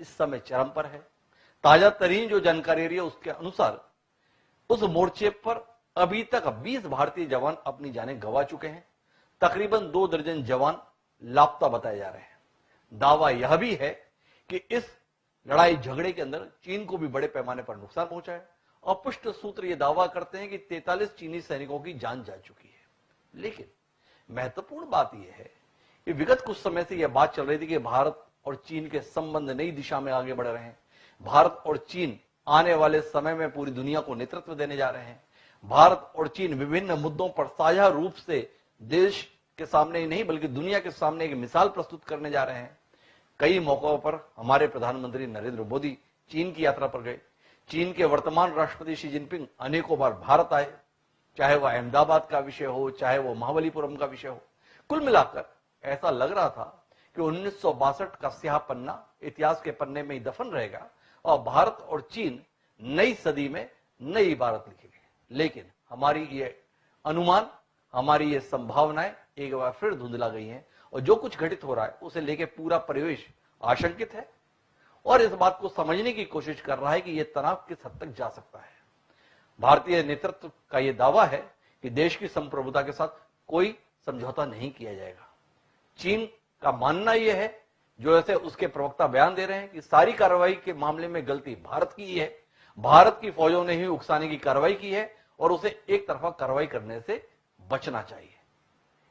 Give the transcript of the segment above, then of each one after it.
इस समय चरम पर है। ताजा तरीन जो जानकारी रही है उसके अनुसार उस मोर्चे पर अभी तक 20 भारतीय जवान अपनी जानें गंवा चुके हैं। तकरीबन 2 दर्जन जवान लापता बताए जा रहे हैं। दावा यह भी है कि इस लड़ाई झगड़े के अंदर चीन को भी बड़े पैमाने पर नुकसान पहुंचा है। अपुष्ट सूत्र यह दावा करते हैं कि 43 चीनी सैनिकों की जान जा चुकी है। लेकिन महत्वपूर्ण बात यह है कि विगत कुछ समय से यह बात चल रही थी कि भारत और चीन के संबंध नई दिशा में आगे बढ़ रहे हैं। भारत और चीन आने वाले समय में पूरी दुनिया को नेतृत्व देने जा रहे हैं। भारत और चीन विभिन्न मुद्दों पर साझा रूप से देश के सामने ही नहीं बल्कि दुनिया के सामने एक मिसाल प्रस्तुत करने जा रहे हैं। कई मौकों पर हमारे प्रधानमंत्री नरेंद्र मोदी चीन की यात्रा पर गए। चीन के वर्तमान राष्ट्रपति शी जिनपिंग अनेकों बार भारत आए, चाहे वह अहमदाबाद का विषय हो, चाहे वह महाबलीपुरम का विषय हो। कुल मिलाकर ऐसा लग रहा था कि 1962 का स्याह पन्ना इतिहास के पन्ने में ही दफन रहेगा और भारत और चीन नई सदी में नई इबारत लिखेंगे। लेकिन हमारी ये अनुमान, हमारी ये संभावनाएं एक बार फिर धुंधला गई हैं और जो कुछ घटित हो रहा है उसे लेकर पूरा परिवेश आशंकित है और इस बात को समझने की कोशिश कर रहा है कि यह तनाव किस हद तक जा सकता है। भारतीय नेतृत्व का यह दावा है कि देश की संप्रभुता के साथ कोई समझौता नहीं किया जाएगा। चीन का मानना यह है, जो ऐसे उसके प्रवक्ता बयान दे रहे हैं, कि सारी कार्रवाई के मामले में गलती भारत की ही है। भारत की फौजों ने ही उकसाने की कार्रवाई की है और उसे एक तरफा कार्रवाई करने से बचना चाहिए।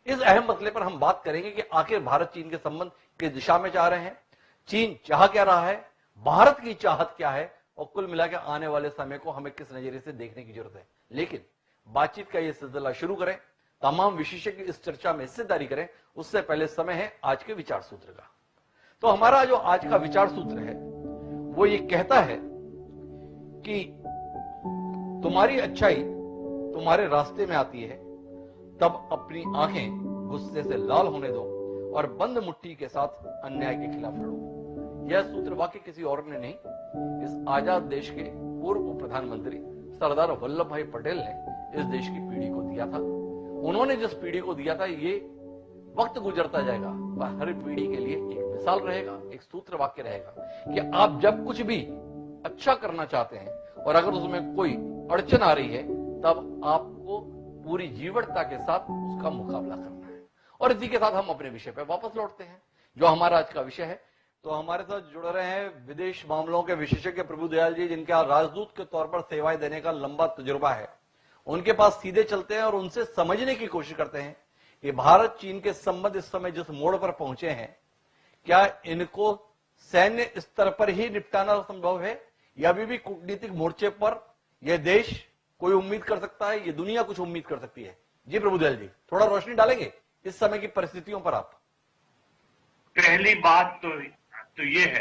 इस अहम मसले पर हम बात करेंगे कि आखिर भारत चीन के संबंध किस दिशा में जा रहे हैं, चीन चाह क्या रहा है, भारत की चाहत क्या है और कुल मिलाकर आने वाले समय को हमें किस नजरिए से देखने की जरूरत है। लेकिन बातचीत का यह सिलसिला शुरू करें, तमाम विशेषज्ञ इस चर्चा में हिस्सेदारी करें, उससे पहले समय है आज के विचार सूत्र का। तो हमारा जो आज का विचार सूत्र है वो ये कहता है कि तुम्हारी अच्छाई तुम्हारे रास्ते में आती है तब अपनी आंखें गुस्से से लाल होने दो और बंद मुट्ठी के साथ अन्याय के खिलाफ लड़ो। यह सूत्र वाकई किसी और ने नहीं, इस आजाद देश के पूर्व प्रधानमंत्री सरदार वल्लभ भाई पटेल ने इस देश की पीढ़ी को दिया था। उन्होंने जिस पीढ़ी को दिया था, ये वक्त गुजरता जाएगा वह हर पीढ़ी के लिए एक मिसाल रहेगा, एक सूत्र वाक्य रहेगा कि आप जब कुछ भी अच्छा करना चाहते हैं और अगर उसमें कोई अड़चन आ रही है तब आपको पूरी जीवटता के साथ उसका मुकाबला करना है। और इसी के साथ हम अपने विषय पर वापस लौटते हैं, जो हमारा आज का विषय है। तो हमारे साथ जुड़ रहे हैं विदेश मामलों के विशेषज्ञ प्रभुदयाल जी, जिनका राजदूत के तौर पर सेवाएं देने का लंबा तजुर्बा है। उनके पास सीधे चलते हैं और उनसे समझने की कोशिश करते हैं कि भारत चीन के संबंध इस समय जिस मोड़ पर पहुंचे हैं, क्या इनको सैन्य स्तर पर ही निपटाना संभव है या अभी भी कूटनीतिक मोर्चे पर यह देश कोई उम्मीद कर सकता है, ये दुनिया कुछ उम्मीद कर सकती है? जी प्रभुदयाल जी, थोड़ा रोशनी डालेंगे इस समय की परिस्थितियों पर आप। पहली बात तो ये है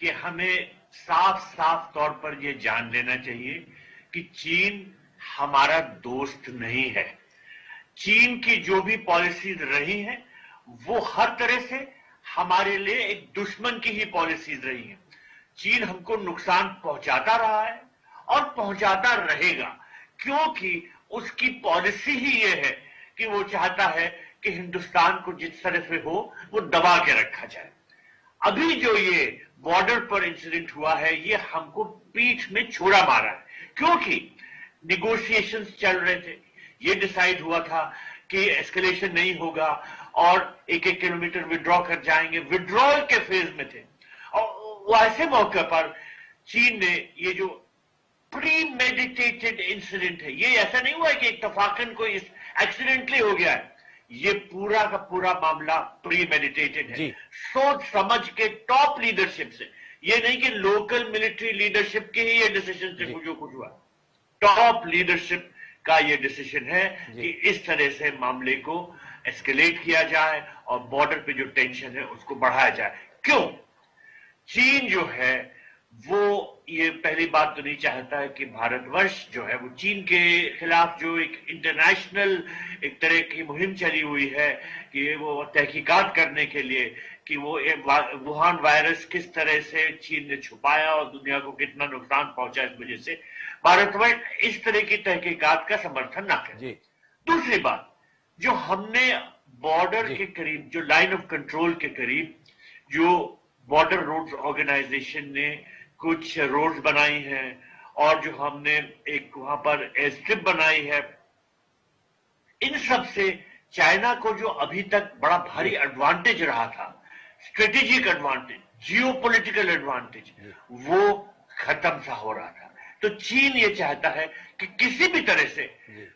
कि हमें साफ साफ तौर पर यह जान लेना चाहिए कि चीन हमारा दोस्त नहीं है। चीन की जो भी पॉलिसीज रही हैं वो हर तरह से हमारे लिए एक दुश्मन की ही पॉलिसीज रही हैं। चीन हमको नुकसान पहुंचाता रहा है और पहुंचाता रहेगा, क्योंकि उसकी पॉलिसी ही ये है कि वो चाहता है कि हिंदुस्तान को जिस तरह से हो वो दबा के रखा जाए। अभी जो ये बॉर्डर पर इंसिडेंट हुआ है ये हमको पीठ में छुरा मारा है, क्योंकि निगोशिएशंस चल रहे थे। ये डिसाइड हुआ था कि एस्केलेशन नहीं होगा और 1-1 किलोमीटर विड्रॉ कर जाएंगे, विड्रॉल के फेज में थे। और वो ऐसे मौके पर चीन ने ये जो प्री मेडिटेटेड इंसिडेंट है, ये ऐसा नहीं हुआ है कि इत्तफाकन कोई एक्सीडेंटली हो गया है, ये पूरा का पूरा मामला प्री मेडिटेटेड है, सोच समझ के टॉप लीडरशिप से। ये नहीं कि लोकल मिलिट्री लीडरशिप के ही ये डिसीजन से जो कुछ हुआ, टॉप लीडरशिप का ये डिसीजन है कि इस तरह से मामले को एस्केलेट किया जाए और बॉर्डर पे जो टेंशन है उसको बढ़ाया जाए। क्यों? चीन जो है वो ये पहली बात तो नहीं चाहता है कि भारतवर्ष जो है वो चीन के खिलाफ जो एक इंटरनेशनल एक तरह की मुहिम चली हुई है कि वो तहकीकात करने के लिए कि वो वुहान वायरस किस तरह से चीन ने छुपाया और दुनिया को कितना नुकसान पहुंचा, इस वजह से भारतवर्ष इस तरह की तहकीकात का समर्थन ना करे। दूसरी बात, जो हमने बॉर्डर के करीब, जो लाइन ऑफ कंट्रोल के करीब जो बॉर्डर रोड्स ऑर्गेनाइजेशन ने कुछ रोड्स बनाई हैं और जो हमने एक वहां पर एयर स्ट्रिप बनाई है, इन सब से चाइना को जो अभी तक बड़ा भारी एडवांटेज रहा था, स्ट्रेटेजिक एडवांटेज, जियोपॉलिटिकल एडवांटेज, वो खत्म सा हो रहा था। तो चीन ये चाहता है कि किसी भी तरह से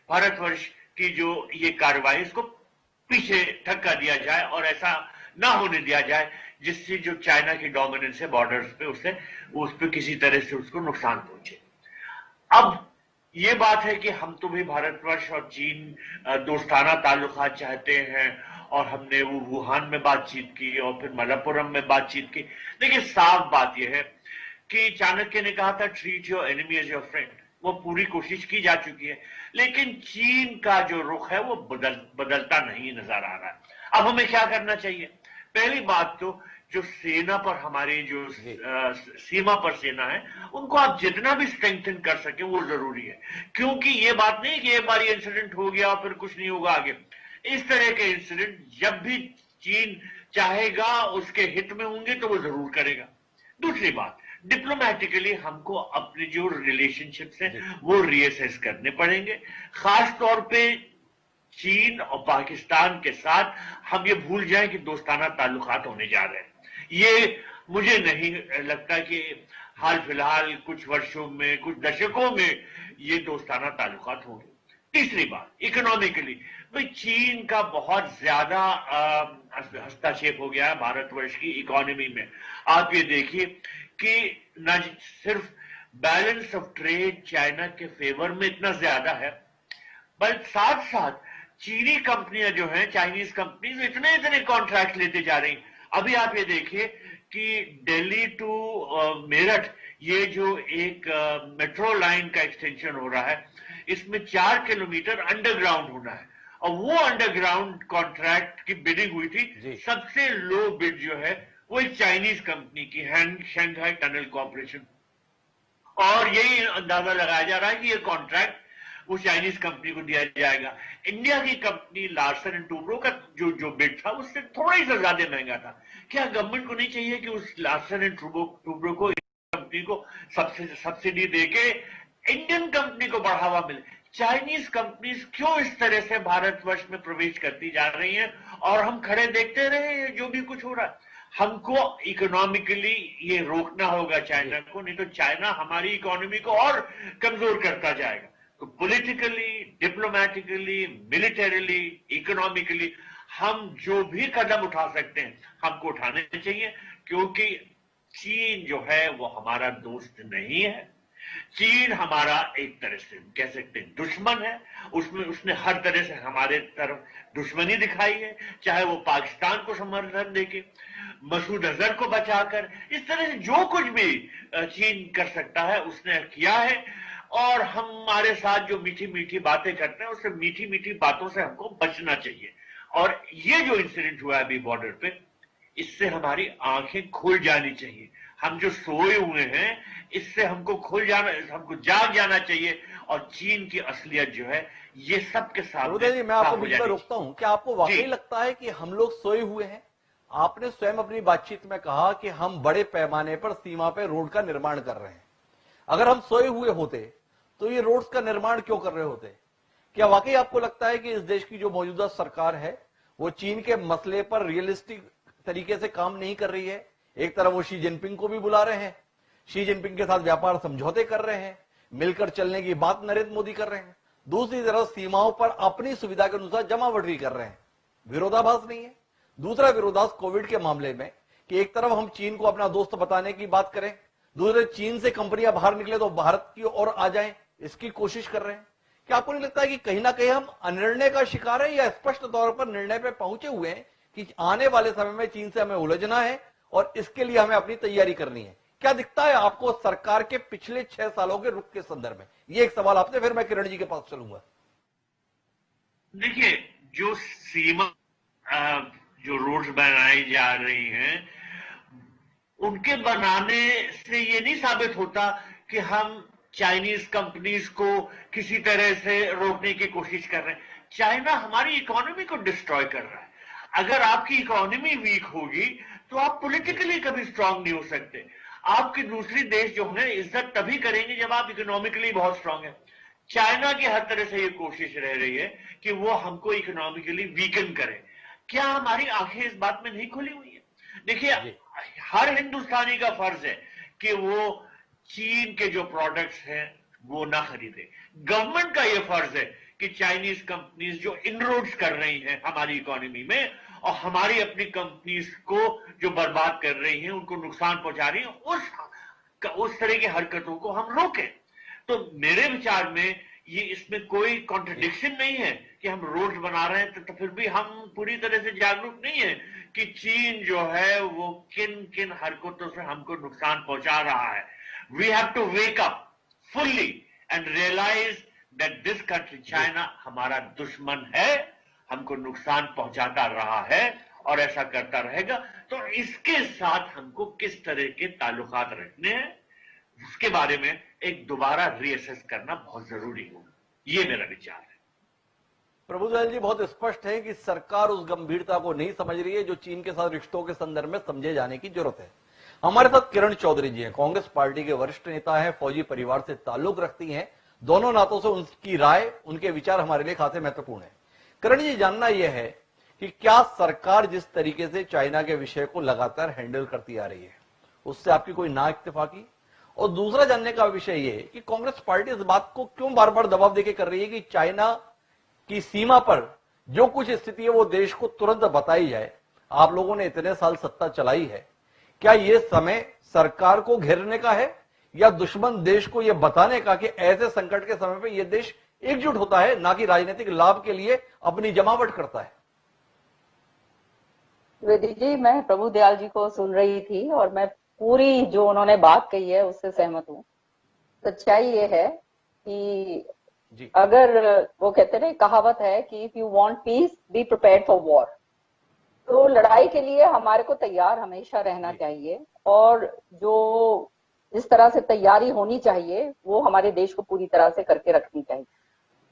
भारतवर्ष की जो ये कार्रवाई, इसको पीछे धक्का दिया जाए और ऐसा ना होने दिया जाए जिससे जो चाइना की डोमिनेंस है बॉर्डर्स पे, उस पे किसी तरह से उसको नुकसान पहुंचे। अब ये बात है कि हम तो भी भारतवर्ष और चीन दोस्ताना ताल्लुकात चाहते हैं और हमने वो वुहान में बातचीत की और फिर मलप्पुरम में बातचीत की। देखिए, साफ बात यह है कि चाणक्य ने कहा था treat your enemy as your friend, वो पूरी कोशिश की जा चुकी है, लेकिन चीन का जो रुख है वो बदलता नहीं नजर आ रहा है। अब हमें क्या करना चाहिए? पहली बात तो जो सेना पर, हमारी जो सीमा पर सेना है, उनको आप जितना भी स्ट्रेंथन कर सके वो जरूरी है, क्योंकि ये बात नहीं कि एक बार ये इंसिडेंट हो गया और फिर कुछ नहीं होगा आगे। इस तरह के इंसिडेंट जब भी चीन चाहेगा, उसके हित में होंगे तो वो जरूर करेगा। दूसरी बात, डिप्लोमेटिकली हमको अपने जो रिलेशनशिप्स हैं वो रीअसेस करने पड़ेंगे। खास तौर पे चीन और पाकिस्तान के साथ हम ये भूल जाएं कि दोस्ताना ताल्लुकात होने जा रहे हैं। ये मुझे नहीं लगता कि हाल फिलहाल कुछ वर्षों में, कुछ दशकों में ये दोस्ताना ताल्लुकात होंगे। तीसरी बात, इकोनॉमिकली भाई चीन का बहुत ज्यादा हस्तक्षेप हो गया है भारतवर्ष की इकोनॉमी में। आप ये देखिए कि न सिर्फ बैलेंस ऑफ ट्रेड चाइना के फेवर में इतना ज्यादा है, बल्कि साथ साथ चीनी कंपनियां जो हैं, चाइनीज कंपनीज, इतने कॉन्ट्रैक्ट लेते जा रही। अभी आप ये देखिए कि दिल्ली टू मेरठ ये जो एक मेट्रो लाइन का एक्सटेंशन हो रहा है, इसमें 4 किलोमीटर अंडरग्राउंड होना है और वो अंडरग्राउंड कॉन्ट्रैक्ट की बिडिंग हुई थी। सबसे लो बिड जो है वो एक चाइनीज कंपनी की, शंघाई टनल कॉर्पोरेशन, और यही अंदाजा लगाया जा रहा है कि ये कॉन्ट्रैक्ट वो चाइनीज कंपनी को दिया जाएगा। इंडिया की कंपनी लार्सन एंड टूब्रो का जो बिड था उससे थोड़ा ही ज्यादा महंगा था। क्या गवर्नमेंट को नहीं चाहिए कि उस लार्सन एंड टूब्रो को, कंपनी को सब्सिडी देके इंडियन कंपनी को बढ़ावा मिले? चाइनीज कंपनीज क्यों इस तरह से भारतवर्ष में प्रवेश करती जा रही हैं और हम खड़े देखते रहे जो भी कुछ हो रहा है? हमको इकोनॉमिकली ये रोकना होगा चाइना को, नहीं तो चाइना हमारी इकोनॉमी को और कमजोर करता जाएगा। तो पॉलिटिकली, डिप्लोमेटिकली, मिलिटरीली, इकोनॉमिकली हम जो भी कदम उठा सकते हैं हमको उठाने चाहिए, क्योंकि चीन जो है वो हमारा दोस्त नहीं है। चीन हमारा एक तरह से कह सकते हैं दुश्मन है। उसने हर तरह से हमारे तरफ दुश्मनी दिखाई है, चाहे वो पाकिस्तान को समर्थन देके, मसूद अजहर को बचाकर, इस तरह से जो कुछ भी चीन कर सकता है उसने किया है। और हमारे साथ जो मीठी मीठी बातें करते हैं, उससे मीठी मीठी बातों से हमको बचना चाहिए। और ये जो इंसिडेंट हुआ है अभी बॉर्डर पे, इससे हमारी आंखें खुल जानी चाहिए। हम जो सोए हुए हैं इससे हमको जाग जाना चाहिए और चीन की असलियत जो है ये सबके सामने। जी, मैं आपको बीच में रोकता हूं। क्या आपको वाकई लगता है कि हम लोग सोए हुए हैं? आपने स्वयं अपनी बातचीत में कहा कि हम बड़े पैमाने पर सीमा पे रोड का निर्माण कर रहे हैं। अगर हम सोए हुए होते तो ये रोड्स का निर्माण क्यों कर रहे होते? क्या वाकई आपको लगता है कि इस देश की जो मौजूदा सरकार है वो चीन के मसले पर रियलिस्टिक तरीके से काम नहीं कर रही है? एक तरफ वो शी जिनपिंग को भी बुला रहे हैं, शी जिनपिंग के साथ व्यापार समझौते कर रहे हैं, मिलकर चलने की बात नरेंद्र मोदी कर रहे हैं, दूसरी तरफ सीमाओं पर अपनी सुविधा के अनुसार जमावटरी कर रहे हैं। विरोधाभास नहीं है? दूसरा विरोधाभास कोविड के मामले में कि एक तरफ हम चीन को अपना दोस्त बताने की बात करें, दूसरे चीन से कंपनियां बाहर निकले तो भारत की ओर आ जाएं, इसकी कोशिश कर रहे हैं। क्या आपको नहीं लगता है कि कहीं ना कहीं हम अनिर्णय का शिकार है, या स्पष्ट तौर पर निर्णय पे पहुंचे हुए हैं कि आने वाले समय में चीन से हमें उलझना है और इसके लिए हमें अपनी तैयारी करनी है? क्या दिखता है आपको सरकार के पिछले 6 सालों के रुख के संदर्भ में? ये एक सवाल आपसे, फिर मैं किरण जी के पास चलूंगा। देखिए, जो सीमा जो रोड्स बनाई जा रही हैं, उनके बनाने से ये नहीं साबित होता कि हम चाइनीज कंपनीज को किसी तरह से रोकने की कोशिश कर रहे हैं। चाइना हमारी इकोनॉमी को डिस्ट्रॉय कर रहा है। अगर आपकी इकोनॉमी वीक होगी तो तो आप पॉलिटिकली कभी स्ट्रांग नहीं हो सकते। आपके दूसरी देश जो है इज्जत तभी करेंगे जब आप इकोनॉमिकली बहुत स्ट्रांग है। चाइना की हर तरह से ये कोशिश रह रही है कि वो हमको इकोनॉमिकली वीकन करे। क्या हमारी आंखें इस बात में नहीं खुली हुई है? देखिए, हर हिंदुस्तानी का फर्ज है कि वो चीन के जो प्रोडक्ट्स हैं वो ना खरीदे। गवर्नमेंट का ये फर्ज है कि चाइनीज कंपनीज जो इनरोड्स कर रही हैं हमारी इकोनॉमी में और हमारी अपनी कंपनीज को जो बर्बाद कर रही हैं, उनको नुकसान पहुंचा रही हैं, उस तरह की हरकतों को हम रोकें। तो मेरे विचार में ये इसमें कोई कॉन्ट्रडिक्शन नहीं है कि हम रोड्स बना रहे हैं, तो फिर भी हम पूरी तरह से जागरूक नहीं है कि चीन जो है वो किन किन हरकतों से हमको नुकसान पहुंचा रहा है। We have to wake up fully and realise that this country China हमारा दुश्मन है, हमको नुकसान पहुंचाता रहा है और ऐसा करता रहेगा। तो इसके साथ हमको किस तरह के ताल्लुकात रखने हैं उसके बारे में एक दोबारा रीअसेस करना बहुत जरूरी होगा। ये मेरा विचार है। प्रभुदयाल जी, बहुत स्पष्ट है कि सरकार उस गंभीरता को नहीं समझ रही है जो चीन के साथ रिश्तों के संदर्भ में समझे जाने की जरूरत है। हमारे साथ किरण चौधरी जी हैं, कांग्रेस पार्टी के वरिष्ठ नेता हैं, फौजी परिवार से ताल्लुक रखती हैं। दोनों नातों से उनकी राय, उनके विचार हमारे लिए खासे महत्वपूर्ण है। किरण जी, जानना यह है कि क्या सरकार जिस तरीके से चाइना के विषय को लगातार हैंडल करती आ रही है उससे आपकी कोई ना इत्तेफाकी? और दूसरा जानने का विषय यह कि कांग्रेस पार्टी इस बात को क्यों बार बार दबाव देके कर रही है कि चाइना की सीमा पर जो कुछ स्थिति है वो देश को तुरंत बताई जाए। आप लोगों ने इतने साल सत्ता चलाई है, क्या यह समय सरकार को घेरने का है या दुश्मन देश को यह बताने का कि ऐसे संकट के समय पर यह देश एकजुट होता है, ना कि राजनीतिक लाभ के लिए अपनी जमावट करता है? वेदी जी, मैं प्रभुदयाल जी को सुन रही थी और मैं पूरी जो उन्होंने बात कही है उससे सहमत हूँ। सच्चाई ये है कि जी। अगर वो कहते हैं, कहावत है कि if you want piece be prepared for war. तो लड़ाई के लिए हमारे को तैयार हमेशा रहना चाहिए और जो जिस तरह से तैयारी होनी चाहिए वो हमारे देश को पूरी तरह से करके रखनी चाहिए।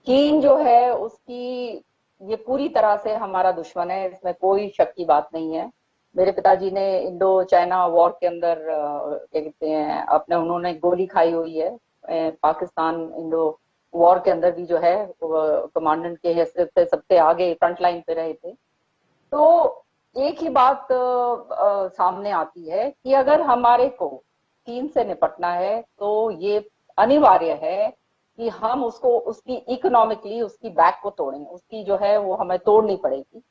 चीन जो है उसकी ये पूरी तरह से हमारा दुश्मन है, इसमें कोई शक की बात नहीं है। मेरे पिताजी ने इंडो चाइना वॉर के अंदर क्या कहते हैं अपने उन्होंने गोली खाई हुई है। पाकिस्तान इंडो वॉर के अंदर भी जो है कमांडेंट के हैसियत से सबसे आगे फ्रंट लाइन पे रहे थे। तो एक ही बात सामने आती है कि अगर हमारे को चीन से निपटना है तो ये अनिवार्य है कि हम उसको उसकी इकोनॉमिकली उसकी बैक को तोड़ें, उसकी जो है वो हमें तोड़नी पड़ेगी।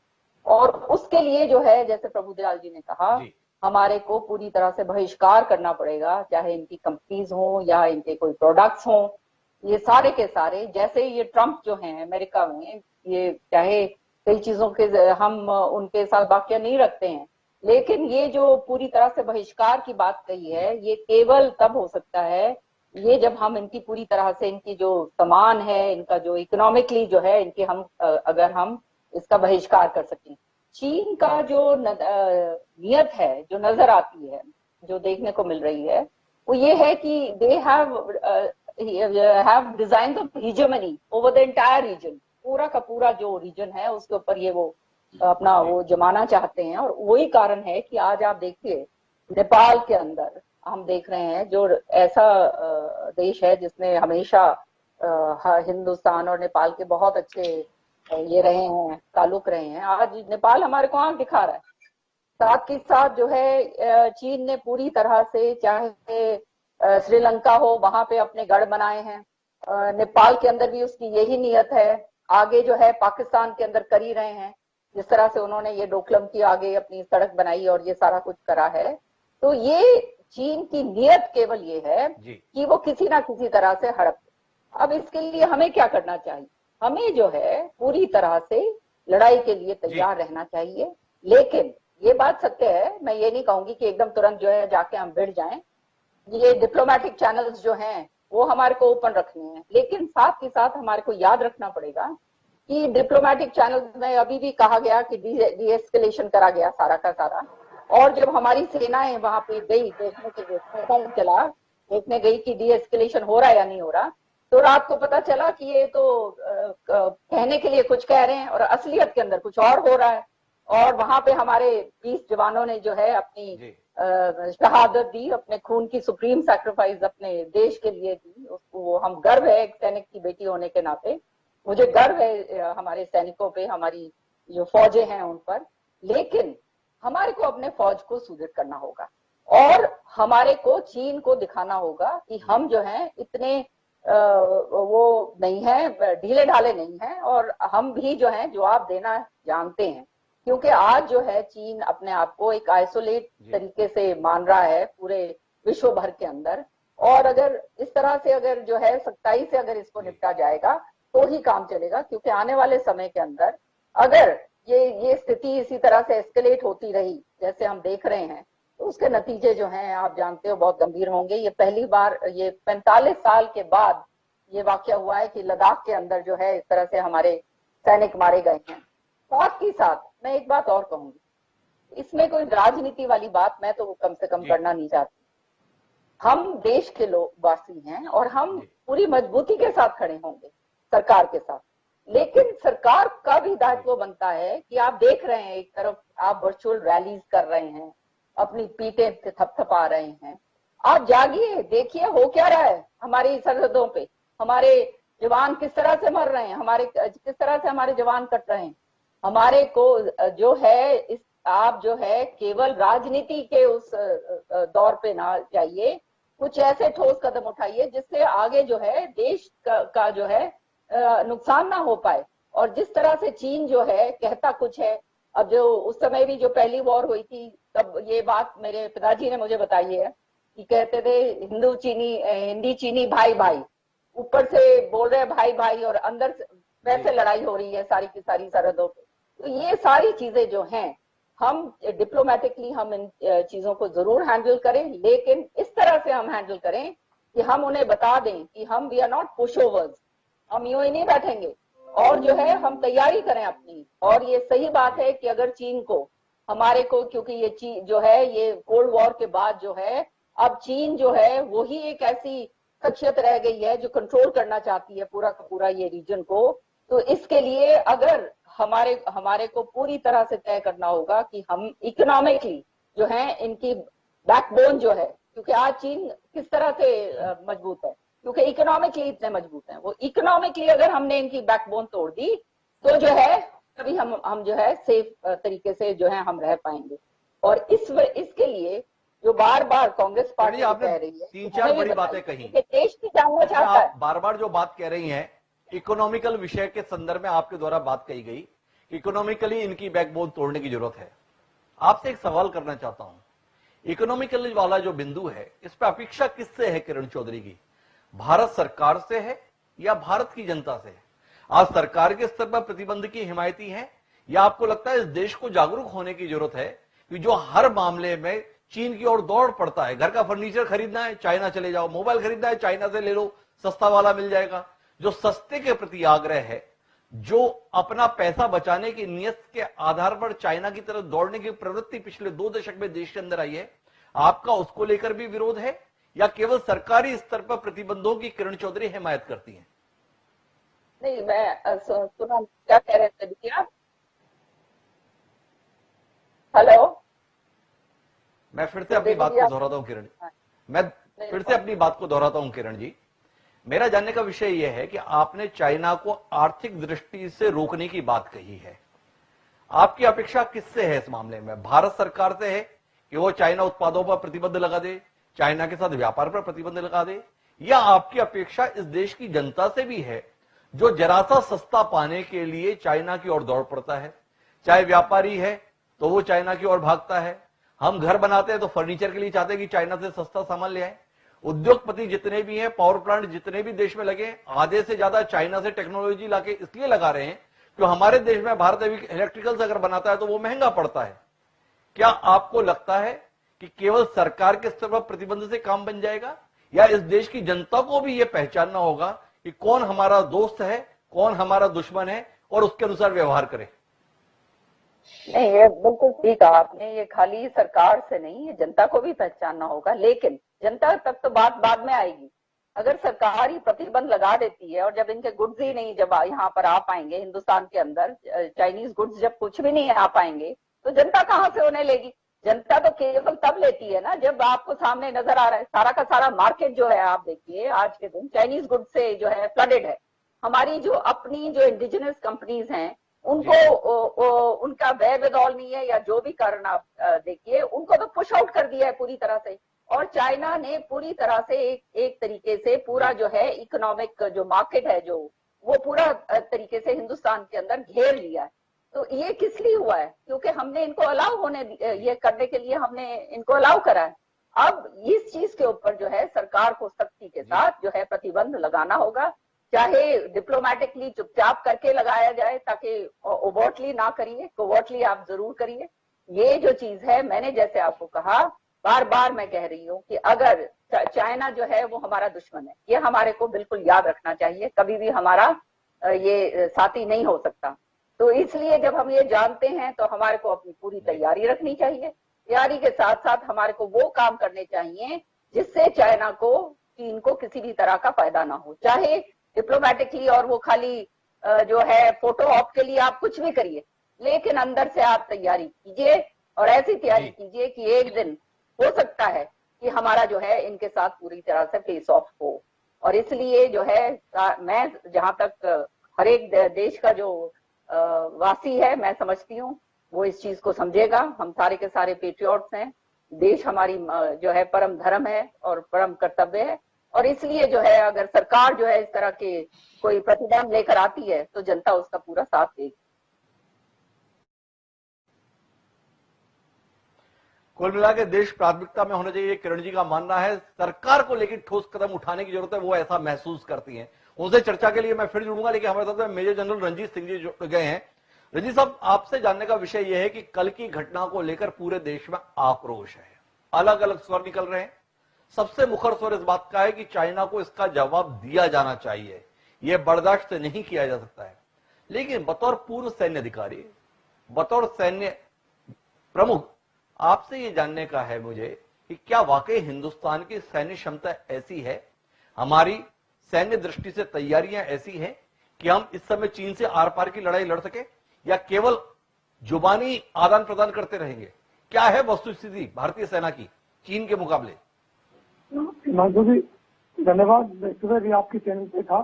और उसके लिए जो है जैसे प्रभुदयाल जी ने कहा हमारे को पूरी तरह से बहिष्कार करना पड़ेगा, चाहे इनकी कंपनीज हो या इनके कोई प्रोडक्ट्स हो। ये सारे के सारे, जैसे ये ट्रम्प जो हैं अमेरिका में, ये चाहे कई चीजों के हम उनके साथ वाक्य नहीं रखते हैं, लेकिन ये जो पूरी तरह से बहिष्कार की बात कही है ये केवल तब हो सकता है ये जब हम इनकी पूरी तरह से इनकी जो सामान है, इनका जो इकोनॉमिकली जो है इनकी हम अगर हम इसका बहिष्कार कर सकें। चीन का जो नियत है जो नजर आती है, जो देखने को मिल रही है, वो ये है कि they have design the hegemony over the entire region. पूरा का पूरा जो रीजन है उसके ऊपर ये वो अपना वो जमाना चाहते हैं। और वही कारण है कि आज आप देखिए नेपाल के अंदर हम देख रहे हैं जो ऐसा देश है जिसने हमेशा हिंदुस्तान और नेपाल के बहुत अच्छे ये रहे हैं, ताल्लुक रहे हैं। आज नेपाल हमारे को आंख दिखा रहा है। साथ के साथ जो है चीन ने पूरी तरह से चाहे श्रीलंका हो वहां पे अपने गढ़ बनाए हैं। नेपाल के अंदर भी उसकी यही नियत है। आगे जो है पाकिस्तान के अंदर कर ही रहे हैं, जिस तरह से उन्होंने ये डोकलम की आगे अपनी सड़क बनाई और ये सारा कुछ करा है। तो ये चीन की नियत केवल ये है कि वो किसी ना किसी तरह से हड़प। अब इसके लिए हमें क्या करना चाहिए? हमें जो है पूरी तरह से लड़ाई के लिए तैयार रहना चाहिए। लेकिन ये बात सत्य है, मैं ये नहीं कहूंगी कि एकदम तुरंत जो है जाके हम भिड़ जाएं। ये डिप्लोमेटिक चैनल्स जो हैं वो हमारे को ओपन रखने हैं, लेकिन साथ ही साथ हमारे को याद रखना पड़ेगा कि डिप्लोमेटिक चैनल्स में अभी भी कहा गया कि डीएस्केलेशन करा गया सारा का सारा। और जब हमारी सेनाएं वहां पे गई देखने के लिए, पता चला देखने गई कि डीएस्केलेशन हो रहा है या नहीं हो रहा, तो रात को पता चला कि ये तो कहने के लिए कुछ कह रहे हैं और असलियत के अंदर कुछ और हो रहा है। और वहां पे हमारे 20 जवानों ने जो है अपनी जी शहादत दी, अपने खून की सुप्रीम सैक्रिफाइस अपने देश के लिए दी। वो हम गर्व है एक सैनिक की बेटी होने के नाते, मुझे गर्व है हमारे सैनिकों पे, हमारी जो फौजें हैं उन पर। लेकिन हमारे को अपने फौज को सुदृढ़ करना होगा और हमारे को चीन को दिखाना होगा कि हम जो है इतने वो नहीं है, ढीले ढाले नहीं है, और हम भी जो है जवाब देना जानते हैं। क्योंकि आज जो है चीन अपने आप को एक आइसोलेट तरीके से मान रहा है पूरे विश्व भर के अंदर, और अगर इस तरह से अगर जो है सख्ताई से अगर इसको निपटा जाएगा तो ही काम चलेगा। क्योंकि आने वाले समय के अंदर अगर ये स्थिति इसी तरह से एस्केलेट होती रही जैसे हम देख रहे हैं, तो उसके नतीजे जो हैं आप जानते हो बहुत गंभीर होंगे। ये पहली बार, ये 45 साल के बाद ये वाकया हुआ है कि लद्दाख के अंदर जो है इस तरह से हमारे सैनिक मारे गए हैं। साथ ही साथ मैं एक बात और कहूंगी, इसमें कोई राजनीति वाली बात मैं तो कम से कम करना नहीं चाहती। हम देश के लोग वासी हैं और हम पूरी मजबूती के साथ खड़े होंगे सरकार के साथ। लेकिन सरकार का भी दायित्व बनता है कि आप देख रहे हैं एक तरफ आप वर्चुअल रैलीज कर रहे हैं, अपनी पीठें थपथपा रहे हैं, आप जागिए, देखिए हो क्या रहा है हमारी सरहदों पे, हमारे जवान किस तरह से मर रहे हैं, हमारे किस तरह से हमारे जवान कट रहे हैं। हमारे को जो है इस आप जो है केवल राजनीति के उस दौर पे ना जाइए, कुछ ऐसे ठोस कदम उठाइए जिससे आगे जो है देश का जो है नुकसान ना हो पाए। और जिस तरह से चीन जो है कहता कुछ है, अब जो उस समय भी जो पहली वॉर हुई थी तब ये बात मेरे पिताजी ने मुझे बताई है कि कहते थे हिंदी चीनी भाई भाई, ऊपर से बोल रहे भाई भाई और अंदर से वैसे लड़ाई हो रही है सारी की सारी सरहदों पे। तो ये सारी चीजें जो हैं हम डिप्लोमेटिकली हम इन चीजों को जरूर हैंडल करें, लेकिन इस तरह से हम हैंडल करें कि हम उन्हें बता दें कि हम we are not pushovers, हम यूं ही नहीं बैठेंगे, और जो है हम तैयारी करें अपनी। और ये सही बात है कि अगर चीन को हमारे को, क्योंकि ये चीन जो है ये कोल्ड वॉर के बाद जो है अब चीन जो है वही एक ऐसी शख्सियत रह गई है जो कंट्रोल करना चाहती है पूरा का पूरा ये रीजन को। तो इसके लिए अगर हमारे को पूरी तरह से तय करना होगा कि हम इकोनॉमिकली जो है इनकी बैकबोन जो है, क्योंकि आज चीन किस तरह से मजबूत है, क्योंकि इकोनॉमिकली इतने मजबूत हैं, वो इकोनॉमिकली अगर हमने इनकी बैकबोन तोड़ दी तो जो है तभी हम जो है सेफ तरीके से जो है हम रह पाएंगे। और इसके लिए जो बार बार कांग्रेस पार्टी कह रही है, 3-4 बड़ी बातें कही, देश की जानना चाहता है। आप बार बार जो बात कह रही हैं इकोनॉमिकल विषय के संदर्भ में आपके द्वारा बात कही गई, इकोनॉमिकली इनकी बैकबोन तोड़ने की जरूरत है। आपसे एक सवाल करना चाहता हूं, इकोनॉमिकली वाला जो बिंदु है इस पर अपेक्षा किससे है किरण चौधरी की? भारत सरकार से है या भारत की जनता से है? आज सरकार के स्तर पर प्रतिबंध की हिमायती है या आपको लगता है इस देश को जागरूक होने की जरूरत है कि जो हर मामले में चीन की ओर दौड़ पड़ता है, घर का फर्नीचर खरीदना है चाइना चले जाओ, मोबाइल खरीदना है चाइना से ले लो, सस्ता वाला मिल जाएगा, जो सस्ते के प्रति आग्रह है, जो अपना पैसा बचाने की नियत के आधार पर चाइना की तरफ दौड़ने की प्रवृत्ति पिछले 2 दशक में देश के अंदर आई है, आपका उसको लेकर भी विरोध है या केवल सरकारी स्तर पर प्रतिबंधों की किरण चौधरी हिमायत करती हैं? नहीं, मैं सुना क्या कह रहे थे दीदी आप? हेलो, मैं फिर से अपनी बात को दोहराता हूं किरण, मैं फिर से अपनी बात को दोहराता हूं किरण जी। मेरा जानने का विषय यह है कि आपने चाइना को आर्थिक दृष्टि से रोकने की बात कही है, आपकी अपेक्षा किससे है इस मामले में? भारत सरकार से है कि वो चाइना उत्पादों पर प्रतिबंध लगा दे, चाइना के साथ व्यापार पर प्रतिबंध लगा दे, या आपकी अपेक्षा इस देश की जनता से भी है जो जरा सा सस्ता पाने के लिए चाइना की ओर दौड़ पड़ता है? चाहे व्यापारी है तो वो चाइना की ओर भागता है, हम घर बनाते हैं तो फर्नीचर के लिए चाहते हैं कि चाइना से सस्ता सामान ले आए, उद्योगपति जितने भी हैं, पावर प्लांट जितने भी देश में लगे, आधे से ज्यादा चाइना से टेक्नोलॉजी लाके इसलिए लगा रहे हैं कि हमारे देश में भारत इलेक्ट्रिकल्स अगर बनाता है तो वो महंगा पड़ता है। क्या आपको लगता है कि केवल सरकार के स्तर पर प्रतिबंध से काम बन जाएगा या इस देश की जनता को भी यह पहचानना होगा कि कौन हमारा दोस्त है, कौन हमारा दुश्मन है और उसके अनुसार व्यवहार करें? नहीं, ये बिल्कुल ठीक कहा आपने, ये खाली सरकार से नहीं, ये जनता को भी पहचानना होगा। लेकिन जनता तक तो बात बाद में आएगी, अगर सरकार ही प्रतिबंध लगा देती है और जब इनके गुड्स ही नहीं जब यहाँ पर आ पाएंगे हिंदुस्तान के अंदर, चाइनीज गुड्स जब कुछ भी नहीं आ पाएंगे तो जनता कहाँ से उन्हें लेगी? जनता तो केवल तब लेती है ना जब आपको सामने नजर आ रहा है सारा का सारा मार्केट जो है। आप देखिए आज के दिन चाइनीज गुड्स से जो है फ्लडेड है। हमारी जो अपनी जो इंडिजिनस कंपनीज हैं उनको उनका वेयरविदॉल नहीं है या जो भी कारण आप देखिए, उनको तो पुश आउट कर दिया है पूरी तरह से। और चाइना ने पूरी तरह से एक तरीके से पूरा जो है इकोनॉमिक जो मार्केट है जो वो पूरा तरीके से हिंदुस्तान के अंदर घेर लिया है। तो ये किस लिए हुआ है? क्योंकि हमने इनको अलाउ होने ये करने के लिए हमने इनको अलाउ करा है। अब इस चीज के ऊपर जो है सरकार को सख्ती के साथ जो है प्रतिबंध लगाना होगा, चाहे डिप्लोमेटिकली चुपचाप करके लगाया जाए ताकि ओवरटली ना करिए, कोवर्टली आप जरूर करिए। ये जो चीज है मैंने जैसे आपको कहा बार बार मैं कह रही हूँ कि अगर चाइना जो है वो हमारा दुश्मन है, ये हमारे को बिल्कुल याद रखना चाहिए, कभी भी हमारा ये साथी नहीं हो सकता। तो इसलिए जब हम ये जानते हैं तो हमारे को अपनी पूरी तैयारी रखनी चाहिए। तैयारी के साथ साथ हमारे को वो काम करने चाहिए जिससे चाइना को, चीन को किसी भी तरह का फायदा ना हो, चाहे डिप्लोमेटिकली और वो खाली जो है फोटो ऑप के लिए आप कुछ भी करिए, लेकिन अंदर से आप तैयारी कीजिए और ऐसी तैयारी कीजिए कि एक दिन हो सकता है कि हमारा जो है इनके साथ पूरी तरह से फेस ऑफ हो। और इसलिए जो है मैं जहां तक हर एक देश का जो वासी है मैं समझती हूँ वो इस चीज को समझेगा। हम सारे के सारे पेट्रियट्स हैं, देश हमारी जो है परम धर्म है और परम कर्तव्य है। और इसलिए जो है अगर सरकार जो है इस तरह के कोई प्रतिबंध लेकर आती है तो जनता उसका पूरा साथ देगी। कुल मिला के देश प्राथमिकता में होना चाहिए, किरण जी का मानना है। सरकार को लेकर ठोस कदम उठाने की जरूरत है, वो ऐसा महसूस करती हैं। उनसे चर्चा के लिए मैं फिर जुड़ूंगा, लेकिन हमारे साथ में मेजर जनरल रंजीत सिंह जी जुड़ गए हैं। रंजीत साहब, आपसे जानने का विषय यह है कि कल की घटना को लेकर पूरे देश में आक्रोश है, अलग अलग स्वर निकल रहे हैं। सबसे मुखर स्वर इस बात का है कि चाइना को इसका जवाब दिया जाना चाहिए, यह बर्दाश्त नहीं किया जा सकता है। लेकिन बतौर पूर्व सैन्य अधिकारी, बतौर सैन्य प्रमुख, आपसे ये जानने का है मुझे कि क्या वाकई हिंदुस्तान की सैन्य क्षमता ऐसी है, हमारी सैन्य दृष्टि से तैयारियां ऐसी हैं कि हम इस समय चीन से आर पार की लड़ाई लड़ सके, या केवल जुबानी आदान प्रदान करते रहेंगे? क्या है वस्तुस्थिति भारतीय सेना की चीन के मुकाबले? हिमांशु जी धन्यवाद। मैं सुबह भी आपकी चैनल पे था।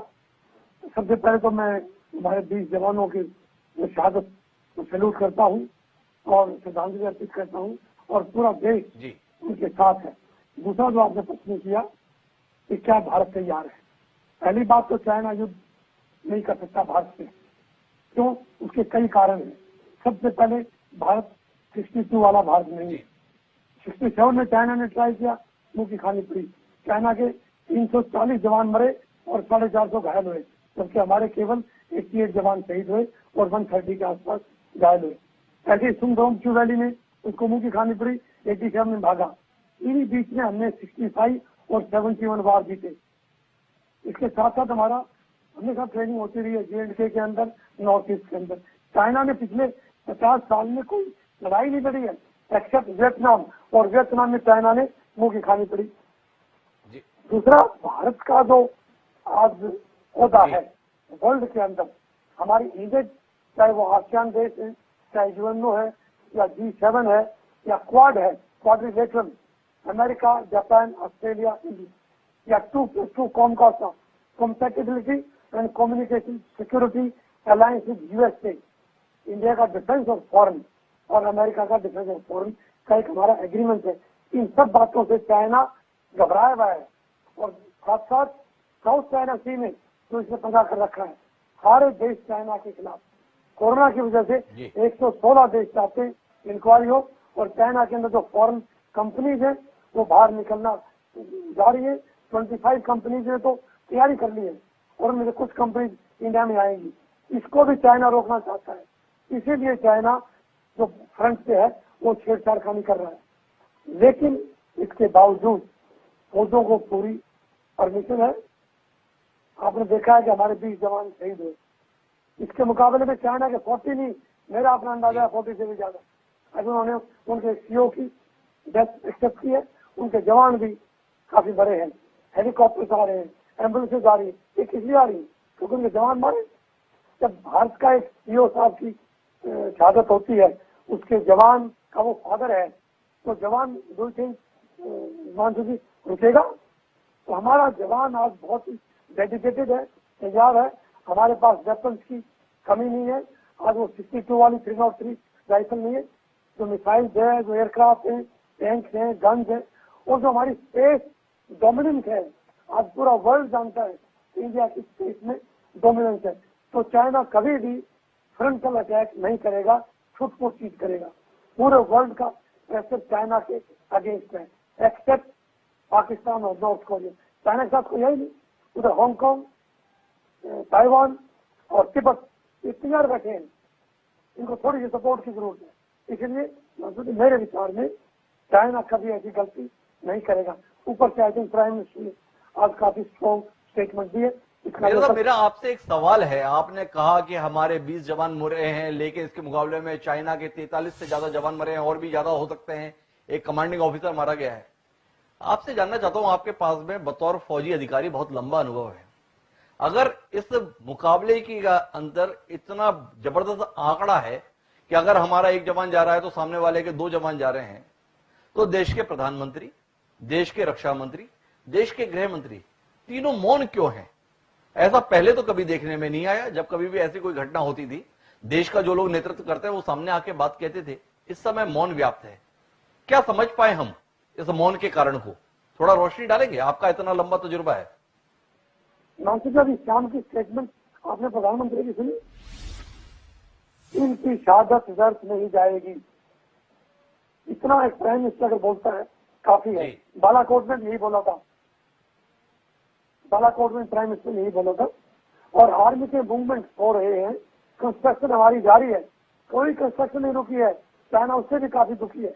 सबसे पहले तो मैं हमारे 20 जवानों की शहादत को सैल्यूट करता हूँ और श्रद्धांजलि अर्पित करता हूँ, और पूरा देश जी उनके साथ है। दूसरा जो आपने प्रश्न किया कि क्या भारत तैयार है, पहली बात तो चाइना युद्ध नहीं कर सकता भारत से। क्यों? उसके कई कारण हैं। सबसे पहले भारत 62 वाला भारत नहीं है। 67 में चाइना ने ट्राई किया, मुंह की खानी पड़ी। चाइना के 340 जवान मरे और 450 घायल हुए, जबकि हमारे केवल 88 जवान शहीद हुए और 130 के आसपास घायल हुए। ऐसे सुंदरम वैली में उसको मुंह की खानी पड़ी, 87 में भागा। इन्हीं बीच में हमने 65 और 71 वार जीते। इसके साथ साथ हमारा हमेशा ट्रेनिंग होती रही है J&K के अंदर, नॉर्थ ईस्ट के अंदर। चाइना ने पिछले 50 साल में कोई लड़ाई नहीं लड़ी है एक्सेप्ट वियतनाम, और वियतनाम में चाइना ने मुंह की खानी पड़ी। दूसरा, भारत का जो आज ओहदा है वर्ल्ड के अंदर, हमारी इमेज, चाहे वो आसियान देश है, चाहे UNO है, या G7 है, या क्वाड है, quadrilateral, America, Japan, Australia, India, या 2+2 COMCASA, compatibility and communication security alliance with USA, India का डिफेंस और फॉरेन और अमेरिका का डिफेंस और फॉरेन का एक हमारा एग्रीमेंट है। इन सब बातों से चाइना घबराया हुआ है। और साथ साथ साउथ चाइना सी में जो इसने पंगा कर रखा है, सारे देश चाइना के खिलाफ। कोरोना की वजह से 116 देश चाहते हैं इंक्वायरी हो, और चाइना के अंदर जो फॉरेन कंपनीज है वो बाहर निकलना जा रही है। 25 कंपनीज ने तो तैयारी कर ली है और उनमें से कुछ कंपनीज इंडिया में आएंगी। इसको भी चाइना रोकना चाहता है, इसीलिए चाइना जो फ्रंट पे है वो छेड़छाड़ कर रहा है। लेकिन इसके बावजूद फौजों को पूरी परमिशन है। आपने देखा है कि हमारे 20 जवान शहीद हुए। इसके मुकाबले में चाइना के 40 नहीं, मेरा अपना अंदाजा है 40 से भी ज्यादा। अभी उन्होंने उनके CEO की डेथ एक्सेप्ट की है। उनके जवान भी काफी बड़े हैं, हेलीकॉप्टर आ रहे हैं, एम्बुलेंसेज आ रही है, ये किस लिए आ रही है? क्योंकि उनके जवान मारे। जब भारत का एक सीओ साहब की शहादत होती है, उसके जवान का वो फादर है, तो जवान डू थिंक हिमांशु जी रुकेगा? तो हमारा जवान आज बहुत ही डेडिकेटेड है, तैयार है। हमारे पास वेपन्स की कमी नहीं है। आज वो 62 वाली 303 राइफल नहीं है, जो मिसाइल्स है, जो एयरक्राफ्ट है, टैंक है, गन्स है, और जो हमारी स्पेस डोमिनेंस है, आज पूरा वर्ल्ड जानता है इंडिया की स्पेस में डोमिनेंस है। तो चाइना कभी भी फ्रंटल अटैक नहीं करेगा, छुटपुट चीज करेगा। पूरे वर्ल्ड का प्रेशर चाइना के अगेंस्ट है, एक्सेप्ट पाकिस्तान और नॉर्थ कोरिया। चाइना के साथ कोई है ही नहीं। उधर हांगकांग, ताइवान और तिब्बत ये तैयार बैठे हैं, इनको थोड़ी सी सपोर्ट की जरूरत है। इसलिए मेरे विचार में चाइना कभी ऐसी गलती नहीं करेगा। ऊपर से आई थिंक प्राइम मिनिस्टर ने आज काफी स्ट्रॉन्ग स्टेटमेंट दिए। मेरा आपसे एक सवाल है। आपने कहा कि हमारे 20 जवान मरे हैं, लेकिन इसके मुकाबले में चाइना के 43 से ज्यादा जवान मरे हैं, और भी ज्यादा हो सकते हैं। एक कमांडिंग ऑफिसर मारा गया है। आपसे जानना चाहता हूं, आपके पास में बतौर फौजी अधिकारी बहुत लंबा अनुभव है। अगर इस मुकाबले के अंदर इतना जबरदस्त आंकड़ा है कि अगर हमारा एक जवान जा रहा है तो सामने वाले के 2 जवान जा रहे हैं, तो देश के प्रधानमंत्री, देश के रक्षा मंत्री, देश के गृह मंत्री तीनों मौन क्यों हैं? ऐसा पहले तो कभी देखने में नहीं आया। जब कभी भी ऐसी कोई घटना होती थी, देश का जो लोग नेतृत्व करते हैं वो सामने आके बात कहते थे। इस समय मौन व्याप्त है। क्या समझ पाए हम इस मौन के कारण को? थोड़ा रोशनी डालेंगे? आपका इतना लंबा तजुर्बा है। नासिर शाम की स्टेटमेंट आपने प्रधानमंत्री की सुनी? इनकी शहादत व्यर्थ नहीं जाएगी, इतना एक प्राइम मिनिस्टर अगर बोलता है काफी है। बालाकोट में यही बोला था, बालाकोट में प्राइम मिनिस्टर यही बोला था। और आर्मी के मूवमेंट हो रहे हैं, कंस्ट्रक्शन हमारी जारी है, कोई कंस्ट्रक्शन नहीं रुकी है। चाइना उससे भी काफी दुखी है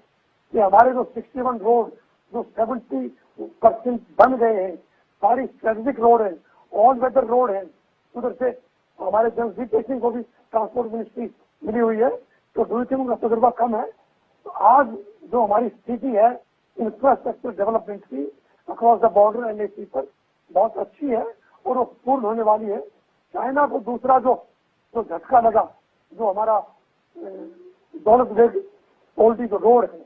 कि हमारे जो 61 रोड जो 70% बन गए हैं, सारी स्ट्रेटेजिक रोड है, ऑल वेदर रोड है। उधर से हमारे जनजीत सिंह को भी ट्रांसपोर्ट मिनिस्ट्री मिली हुई है, तो डू थिंक उनका तजुर्बा कम है। तो आज जो हमारी स्थिति है इंफ्रास्ट्रक्चर डेवलपमेंट की अक्रॉस द बॉर्डर एलएसी पर बहुत अच्छी है, और वो पूर्ण होने वाली है। चाइना को दूसरा जो झटका लगा, जो हमारा दौलत बेग पोल्टी जो रोड है,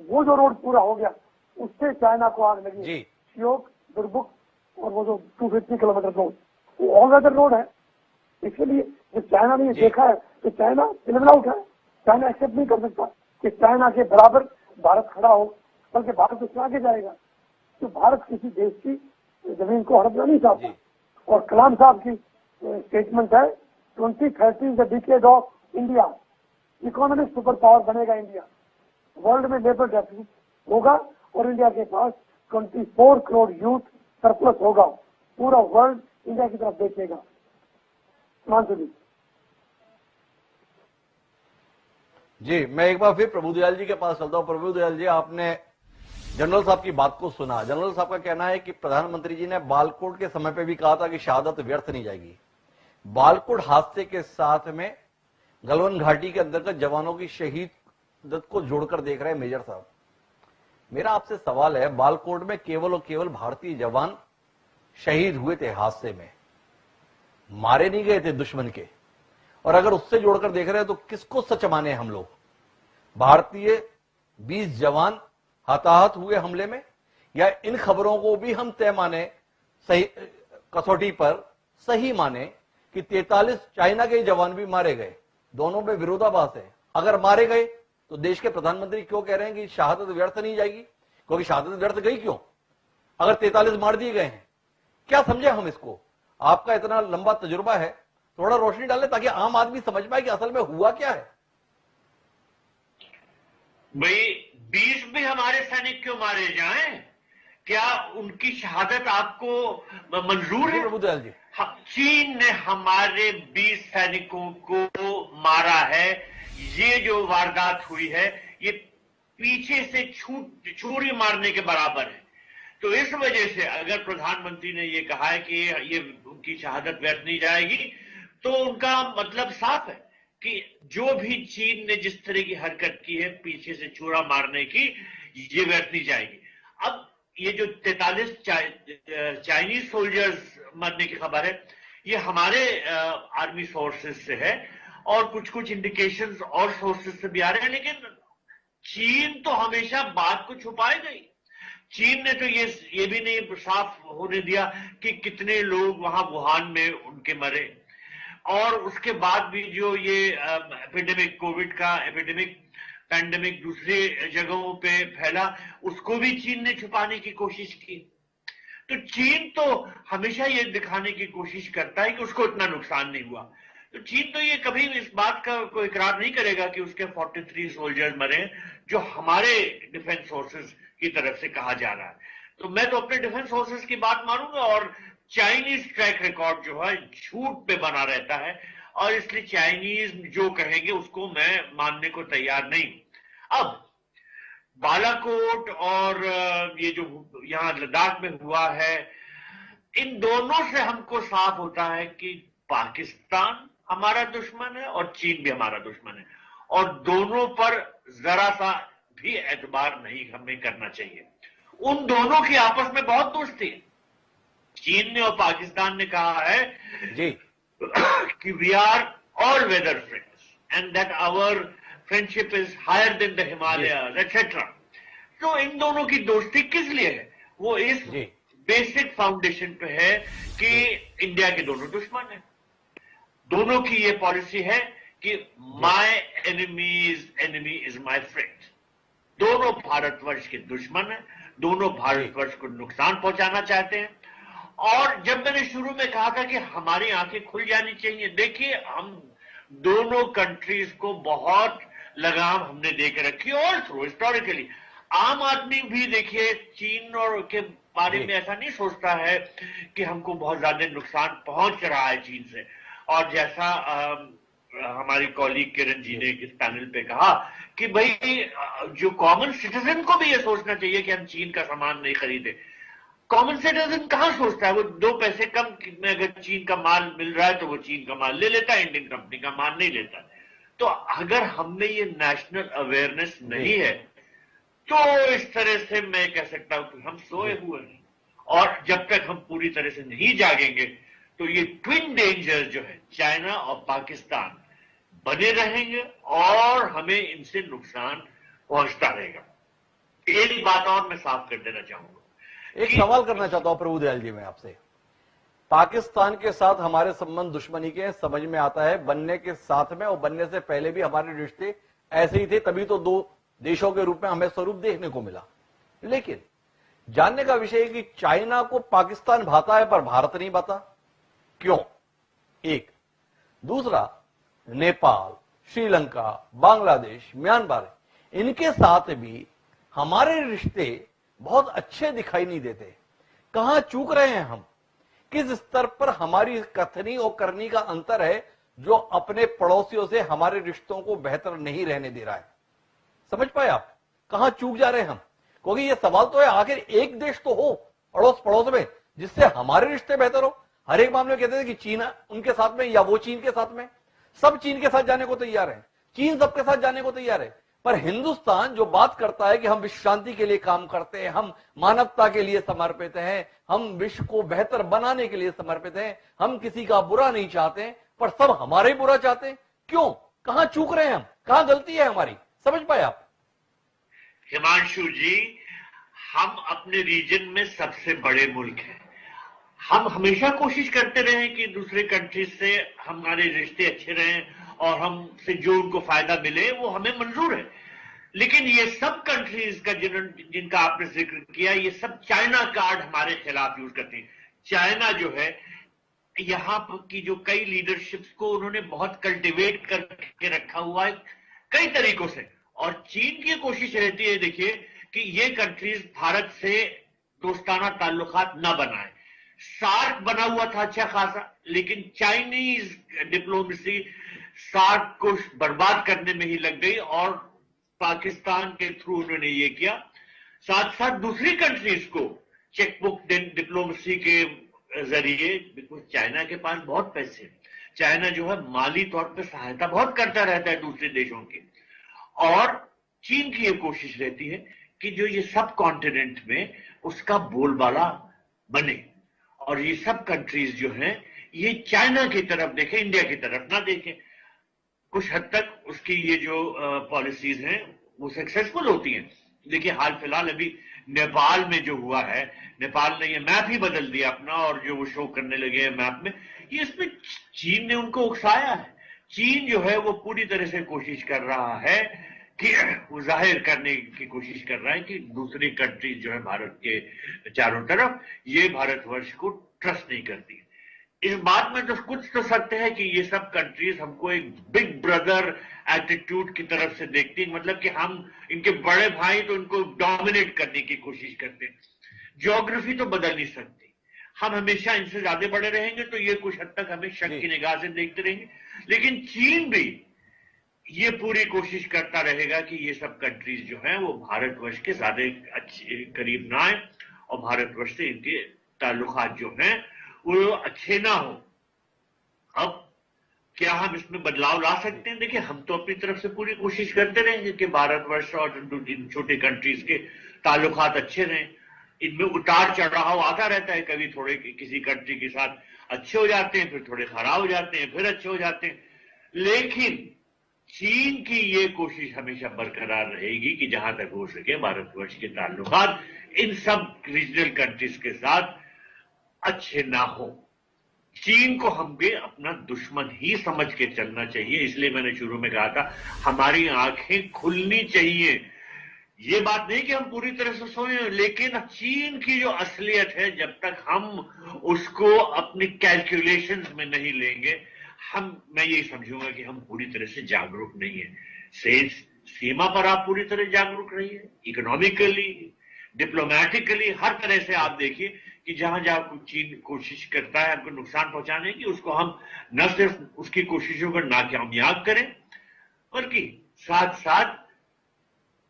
वो जो रोड पूरा हो गया, उससे चाइना को आग लगी। शियोक, दुर्बुक और वो जो 250 किलोमीटर रोड, वो ऑल वेदर रोड है। इसलिए जब चाइना ने ये देखा है तो चाइना फिल्म आउट है। चाइना एक्सेप्ट नहीं कर सकता कि चाइना के बराबर भारत खड़ा हो, बल्कि भारत उससे आगे जाएगा। तो भारत किसी देश की जमीन को हड़पना नहीं चाहता। और कलाम साहब की स्टेटमेंट है 2030 is the decade of India, economic super power बनेगा इंडिया, वर्ल्ड में लेबर डेफिसिट होगा और इंडिया के पास 24 करोड़ यूथ सरप्लस होगा। पूरा वर्ल्ड इंडिया की तरफ देखेगा। जी, मैं एक बार फिर प्रभुदयाल जी के पास चलता हूं। प्रभुदयाल जी, आपने जनरल साहब की बात को सुना। जनरल साहब का कहना है कि प्रधानमंत्री जी ने बालकोट के समय पे भी कहा था कि शहादत व्यर्थ नहीं जाएगी। बालकोट हादसे के साथ में गलवान घाटी के अंतर्गत जवानों की शहीदत को जोड़कर देख रहे हैं मेजर साहब। मेरा आपसे सवाल है, बालकोट में केवल और केवल भारतीय जवान शहीद हुए थे हादसे में, मारे नहीं गए थे दुश्मन के। और अगर उससे जोड़कर देख रहे हैं तो किसको सच माने हम लोग? भारतीय 20 जवान हताहत हुए हमले में, या इन खबरों को भी हम तय माने, सही कसौटी पर सही माने कि 43 चाइना के जवान भी मारे गए? दोनों में विरोधाभास है। अगर मारे गए तो देश के प्रधानमंत्री क्यों कह रहे हैं कि शहादत व्यर्थ नहीं जाएगी? क्योंकि शहादत व्यर्थ गई क्यों अगर 43 मार दिए गए हैं? क्या समझे हम इसको? आपका इतना लंबा तजुर्बा है, थोड़ा रोशनी डालें ताकि आम आदमी समझ पाए कि असल में हुआ क्या है। भाई 20 भी हमारे सैनिक क्यों मारे जाएं? क्या उनकी शहादत आपको मंजूर है? प्रभुदयाल जी, चीन ने हमारे 20 सैनिकों को मारा है। ये जो वारदात हुई है ये पीछे से छुरी मारने के बराबर है। तो इस वजह से अगर प्रधानमंत्री ने ये कहा है कि ये उनकी शहादत व्यर्थ नहीं जाएगी, तो उनका मतलब साफ है कि जो भी चीन ने जिस तरह की हरकत की है पीछे से छुरा मारने की, ये व्यर्थ नहीं जाएगी। अब ये जो 43 चाइनीज सोल्जर्स मरने की खबर है, ये हमारे आर्मी सोर्सेज से है और कुछ कुछ इंडिकेशंस और सोर्सेज से भी आ रहे हैं, लेकिन चीन तो हमेशा बात को छुपाएगा ही। चीन ने तो ये भी नहीं साफ होने दिया कि कितने लोग वहां वुहान में उनके मरे, और उसके बाद भी जो ये एपिडेमिक, कोविड का एपिडेमिक, पैंडेमिक दूसरे जगहों पे फैला, उसको भी चीन ने छुपाने की कोशिश की। तो चीन तो हमेशा ये दिखाने की कोशिश करता है कि उसको इतना नुकसान नहीं हुआ। तो चीन तो ये कभी इस बात का कोई इकरार नहीं करेगा कि उसके 43 सोल्जर्स मरे, जो हमारे डिफेंस फोर्सेस की तरफ से कहा जा रहा है। तो मैं तो अपने डिफेंस फोर्सेस की बात मानूंगा, और चाइनीज ट्रैक रिकॉर्ड जो है झूठ पे बना रहता है, और इसलिए चाइनीज जो कहेंगे उसको मैं मानने को तैयार नहीं। अब बालाकोट और ये जो यहां लद्दाख में हुआ है, इन दोनों से हमको साफ होता है कि पाकिस्तान हमारा दुश्मन है और चीन भी हमारा दुश्मन है, और दोनों पर जरा सा भी एतबार नहीं हमें करना चाहिए। उन दोनों की आपस में बहुत दोस्ती है। चीन ने और पाकिस्तान ने कहा है जी कि we are all weather friends and that our friendship is higher than the Himalayas etcetera. तो इन दोनों की दोस्ती किस लिए है? वो इस बेसिक फाउंडेशन पे है कि इंडिया के दोनों दुश्मन हैं। दोनों की ये पॉलिसी है कि my enemy is my friend. दोनों भारतवर्ष के दुश्मन हैं, दोनों भारतवर्ष को नुकसान पहुंचाना चाहते हैं। और जब मैंने शुरू में कहा था कि हमारी आंखें खुल जानी चाहिए, देखिए हम दोनों कंट्रीज को बहुत लगाम हमने दे के रखी, और थ्रू हिस्टोरिकली आम आदमी भी देखिए चीन और के बारे में ऐसा नहीं सोचता है कि हमको बहुत ज्यादा नुकसान पहुंच रहा है चीन से। और जैसा हमारी कॉलीग किरण जी ने इस पैनल पे कहा कि भाई जो कॉमन सिटीजन को भी ये सोचना चाहिए कि हम चीन का सामान नहीं खरीदे। कॉमन सिटीजन कहां सोचता है? वो 2 पैसे कम में अगर चीन का माल मिल रहा है तो वो चीन का माल ले लेता है, इंडियन कंपनी का माल नहीं लेता। तो अगर हमें ये नेशनल अवेयरनेस नहीं है तो इस तरह से मैं कह सकता हूं कि हम सोए हुए हैं, और जब तक हम पूरी तरह से नहीं जागेंगे तो ये ट्विन डेंजर जो है चाइना और पाकिस्तान बने रहेंगे और हमें इनसे नुकसान पहुंचता रहेगा। एक बात और मैं साफ कर देना चाहूंगा, एक सवाल करना चाहता हूं प्रभुदयाल जी मैं आपसे। पाकिस्तान के साथ हमारे संबंध दुश्मनी के समझ में आता है, बनने के साथ में और बनने से पहले भी हमारे रिश्ते ऐसे ही थे, तभी तो 2 देशों के रूप में हमें स्वरूप देखने को मिला। लेकिन जानने का विषय है कि चाइना को पाकिस्तान भाता है पर भारत नहीं भाता, क्यों? एक। दूसरा, नेपाल, श्रीलंका, बांग्लादेश, म्यांमार, इनके साथ भी हमारे रिश्ते बहुत अच्छे दिखाई नहीं देते। कहां चूक रहे हैं हम? किस स्तर पर हमारी कथनी और करनी का अंतर है जो अपने पड़ोसियों से हमारे रिश्तों को बेहतर नहीं रहने दे रहा है? समझ पाए आप कहां चूक जा रहे हैं हम? क्योंकि ये सवाल तो है, आखिर एक देश तो हो अड़ोस पड़ोस में जिससे हमारे रिश्ते बेहतर हो। हर एक मामले में कहते थे कि चीन उनके साथ में या वो चीन के साथ में, सब चीन के साथ जाने को तैयार है, चीन सबके साथ जाने को तैयार है। पर हिंदुस्तान जो बात करता है कि हम विश्व शांति के लिए काम करते हैं, हम मानवता के लिए समर्पित हैं, हम विश्व को बेहतर बनाने के लिए समर्पित हैं, हम किसी का बुरा नहीं चाहते, पर सब हमारे ही बुरा चाहते हैं, क्यों? कहां चूक रहे हैं हम? कहां गलती है हमारी? समझ पाए आप? हिमांशु जी, हम अपने रीजन में सबसे बड़े मुल्क हैं। हम हमेशा कोशिश करते रहे कि दूसरे कंट्रीज से हमारे रिश्ते अच्छे रहें और हमसे जो उनको फायदा मिले वो हमें मंजूर है। लेकिन ये सब कंट्रीज का जिनका आपने जिक्र किया, ये सब चाइना कार्ड हमारे खिलाफ यूज करती है। चाइना जो है यहाँ की जो कई लीडरशिप्स को उन्होंने बहुत कल्टिवेट करके रखा हुआ है कई तरीकों से, और चीन की कोशिश रहती है देखिए कि ये कंट्रीज भारत से दोस्ताना ताल्लुकात न बनाए। सार्क बना हुआ था अच्छा खासा, लेकिन चाइनीज डिप्लोमेसी सार्क को बर्बाद करने में ही लग गई और पाकिस्तान के थ्रू उन्होंने ये किया। साथ साथ दूसरी कंट्रीज को चेकबुक डिप्लोमेसी के जरिए, बिकॉज चाइना के पास बहुत पैसे, चाइना जो है माली तौर पर सहायता बहुत करता रहता है दूसरे देशों की, और चीन की ये कोशिश रहती है कि जो ये सब कॉन्टिनेंट में उसका बोलबाला बने। और ये सब कंट्रीज जो हैं ये चाइना की तरफ देखें, इंडिया की तरफ ना देखें। कुछ हद तक उसकी ये जो पॉलिसीज हैं वो सक्सेसफुल होती हैं। देखिए हाल फिलहाल अभी नेपाल में जो हुआ है, नेपाल ने ये मैप ही बदल दिया अपना, और जो वो शो करने लगे हैं मैप में, ये इसमें चीन ने उनको उकसाया है। चीन जो है वो पूरी तरह से कोशिश कर रहा है कि वो जाहिर करने की कोशिश कर रहा है कि दूसरी कंट्रीज जो है भारत के चारों तरफ, ये भारतवर्ष को ट्रस्ट नहीं करती। इस बात में तो कुछ तो सत्य है कि ये सब कंट्रीज हमको एक बिग ब्रदर एटीट्यूड की तरफ से देखती है, मतलब कि हम इनके बड़े भाई, तो इनको डोमिनेट करने की कोशिश करते हैं। ज्योग्राफी तो बदल नहीं सकती, हम हमेशा इनसे ज्यादा बड़े रहेंगे तो ये कुछ हद तक हमें शक की निगाह से देखते रहेंगे। लेकिन चीन भी ये पूरी कोशिश करता रहेगा कि ये सब कंट्रीज जो हैं वो भारतवर्ष के ज्यादा अच्छे करीब ना आए, और भारतवर्ष से इनके ताल्लुकात जो हैं वो अच्छे ना हो। अब क्या हम इसमें बदलाव ला सकते हैं? देखिए हम तो अपनी तरफ से पूरी कोशिश करते रहेंगे कि भारतवर्ष और इन छोटे कंट्रीज के ताल्लुकात अच्छे रहें। इनमें उतार चढ़ाव आता रहता है, कभी थोड़े किसी कंट्री के साथ अच्छे हो जाते हैं, फिर थोड़े खराब हो जाते हैं, फिर अच्छे हो जाते हैं। लेकिन चीन की ये कोशिश हमेशा बरकरार रहेगी कि जहां तक हो सके भारतवर्ष के ताल्लुकात इन सब रीजनल कंट्रीज के साथ अच्छे ना हो। चीन को हमें अपना दुश्मन ही समझ के चलना चाहिए। इसलिए मैंने शुरू में कहा था हमारी आंखें खुलनी चाहिए। ये बात नहीं कि हम पूरी तरह से सोए, लेकिन चीन की जो असलियत है जब तक हम उसको अपनी कैलकुलेशंस में नहीं लेंगे, मैं ये समझूंगा कि हम पूरी तरह से जागरूक नहीं है। सीमा पर आप पूरी तरह जागरूक रहिए, इकोनॉमिकली, डिप्लोमेटिकली, हर तरह से आप देखिए कि जहां जहां चीन कोशिश करता है हमको नुकसान पहुंचाने की, उसको हम न सिर्फ उसकी कोशिशों को नाकामयाब करें, बल्कि साथ साथ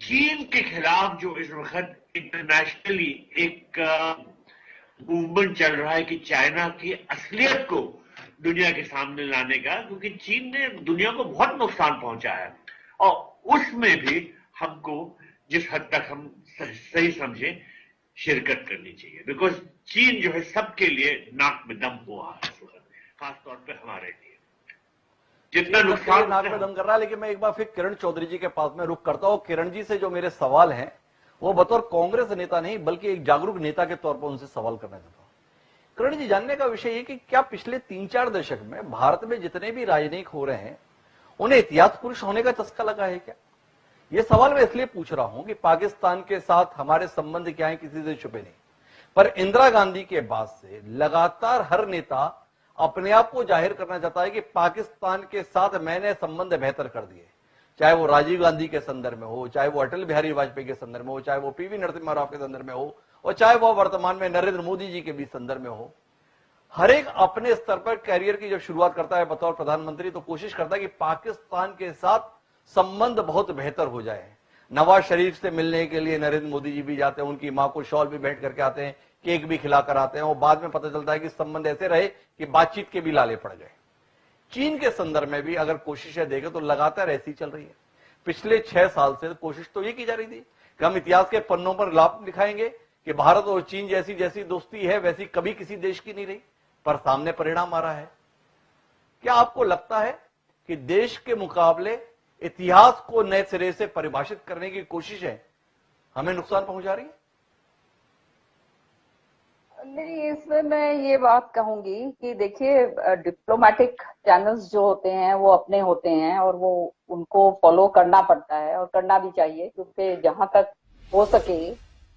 चीन के खिलाफ जो इस वक्त इंटरनेशनली एक मूवमेंट चल रहा है कि चाइना की असलियत को दुनिया के सामने लाने का, क्योंकि चीन ने दुनिया को बहुत नुकसान पहुंचाया है, और उसमें भी हमको जिस हद तक हम सही समझे शिरकत करनी चाहिए। बिकॉज चीन जो है सबके लिए नाक में दम हुआ है इस वक्त, खासतौर पर हमारे लिए जितना नुकसान नाक में दम कर रहा है। लेकिन मैं एक बार फिर किरण चौधरी जी के पास में रुक करता हूं। किरण जी से जो मेरे सवाल हैं वो बतौर कांग्रेस नेता नहीं बल्कि एक जागरूक नेता के तौर पर उनसे सवाल करना चाहता हूं। किरण जी, जानने का विषय है कि क्या पिछले 3-4 दशक में भारत में जितने भी राजनीतिक हो रहे हैं उन्हें इतिहास पुरुष होने का चस्का लगा है क्या? ये सवाल मैं इसलिए पूछ रहा हूं कि पाकिस्तान के साथ हमारे संबंध क्या है किसी से छुपे नहीं, पर इंदिरा गांधी के बाद से लगातार हर नेता अपने आप को जाहिर करना चाहता है कि पाकिस्तान के साथ मैंने संबंध बेहतर कर दिए, चाहे वो राजीव गांधी के संदर्भ में हो, चाहे वो अटल बिहारी वाजपेयी के संदर्भ में हो, चाहे वो पीवी नरसिम्हा राव के संदर्भ में हो, और चाहे वो वर्तमान में नरेंद्र मोदी जी के भी संदर्भ में हो। हर एक अपने स्तर पर कैरियर की जब शुरुआत करता है बतौर प्रधानमंत्री तो कोशिश करता है कि पाकिस्तान के साथ संबंध बहुत बेहतर हो जाए। नवाज शरीफ से मिलने के लिए नरेंद्र मोदी जी भी जाते हैं, उनकी मां को शॉल भी भेंट करके आते हैं, केक भी खिलाकर आते हैं, और बाद में पता चलता है कि संबंध ऐसे रहे कि बातचीत के भी लाले पड़ गए। चीन के संदर्भ में भी अगर कोशिशें देखें तो लगातार ऐसी चल रही है। पिछले 6 साल से कोशिश तो ये की जा रही थी कि हम इतिहास के पन्नों पर लाभ दिखाएंगे कि भारत और चीन जैसी दोस्ती है वैसी कभी किसी देश की नहीं रही, पर सामने परिणाम आ रहा है। क्या आपको लगता है कि देश के मुकाबले इतिहास को नए सिरे से परिभाषित करने की कोशिश है हमें नुकसान पहुंचा रही है? नहीं, इसमें मैं ये बात कहूंगी कि देखिए डिप्लोमेटिक चैनल्स जो होते हैं वो अपने होते हैं और वो उनको फॉलो करना पड़ता है और करना भी चाहिए, क्योंकि जहां तक हो सके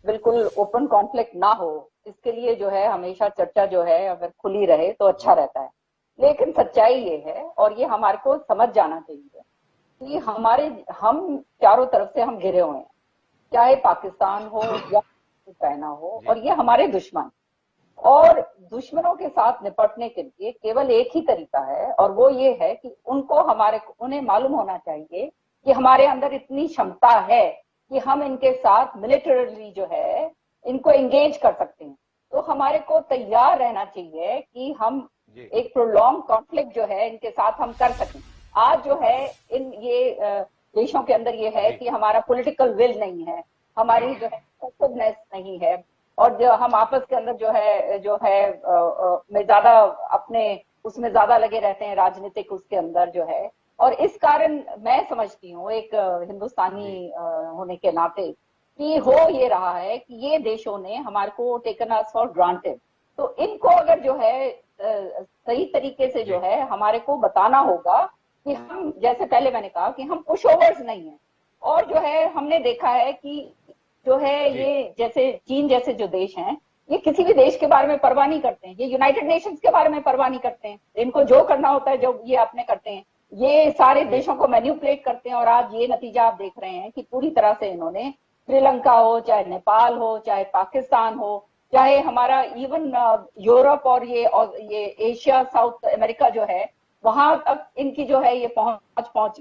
बिल्कुल ओपन कॉन्फ्लिक्ट ना हो, इसके लिए जो है हमेशा चर्चा जो है अगर खुली रहे तो अच्छा रहता है। लेकिन सच्चाई ये है और ये हमारे को समझ जाना चाहिए कि हम चारों तरफ से हम घिरे हुए हैं, चाहे पाकिस्तान हो या चाइना हो, और ये हमारे दुश्मन, और दुश्मनों के साथ निपटने के लिए केवल एक ही तरीका है और वो ये है कि उन्हें मालूम होना चाहिए कि हमारे अंदर इतनी क्षमता है कि हम इनके साथ मिलिटरली जो है इनको एंगेज कर सकते हैं। तो हमारे को तैयार रहना चाहिए कि हम एक प्रोलॉन्ग कॉन्फ्लिक्ट जो है इनके साथ हम कर सकें। आज जो है इन ये देशों के अंदर ये है कि हमारा पॉलिटिकल विल नहीं है, हमारी जो है एक्टिवनेस नहीं है, और जो हम आपस के अंदर जो है में ज्यादा अपने उसमें ज्यादा लगे रहते हैं, राजनीतिक उसके अंदर जो है। और इस कारण मैं समझती हूँ एक हिंदुस्तानी होने के नाते कि हो ये रहा है कि ये देशों ने हमारे को टेकन अस फॉर ग्रांटेड। तो इनको अगर जो है सही तरीके से जो है हमारे को बताना होगा कि हम, जैसे पहले मैंने कहा कि हम पुश ओवर्स नहीं है। और जो है हमने देखा है कि जो है ये जैसे चीन जैसे जो देश हैं, ये किसी भी देश के बारे में परवाह नहीं करते हैं, ये यूनाइटेड नेशंस के बारे में परवाह नहीं करते हैं। इनको जो करना होता है जो ये अपने करते हैं, ये सारे देशों को मैन्युपुलेट करते हैं। और आज ये नतीजा आप देख रहे हैं कि पूरी तरह से इन्होंने श्रीलंका हो, चाहे नेपाल हो, चाहे पाकिस्तान हो, चाहे हमारा इवन यूरोप और ये एशिया, साउथ अमेरिका जो है, वहां तक इनकी जो है ये पहुंच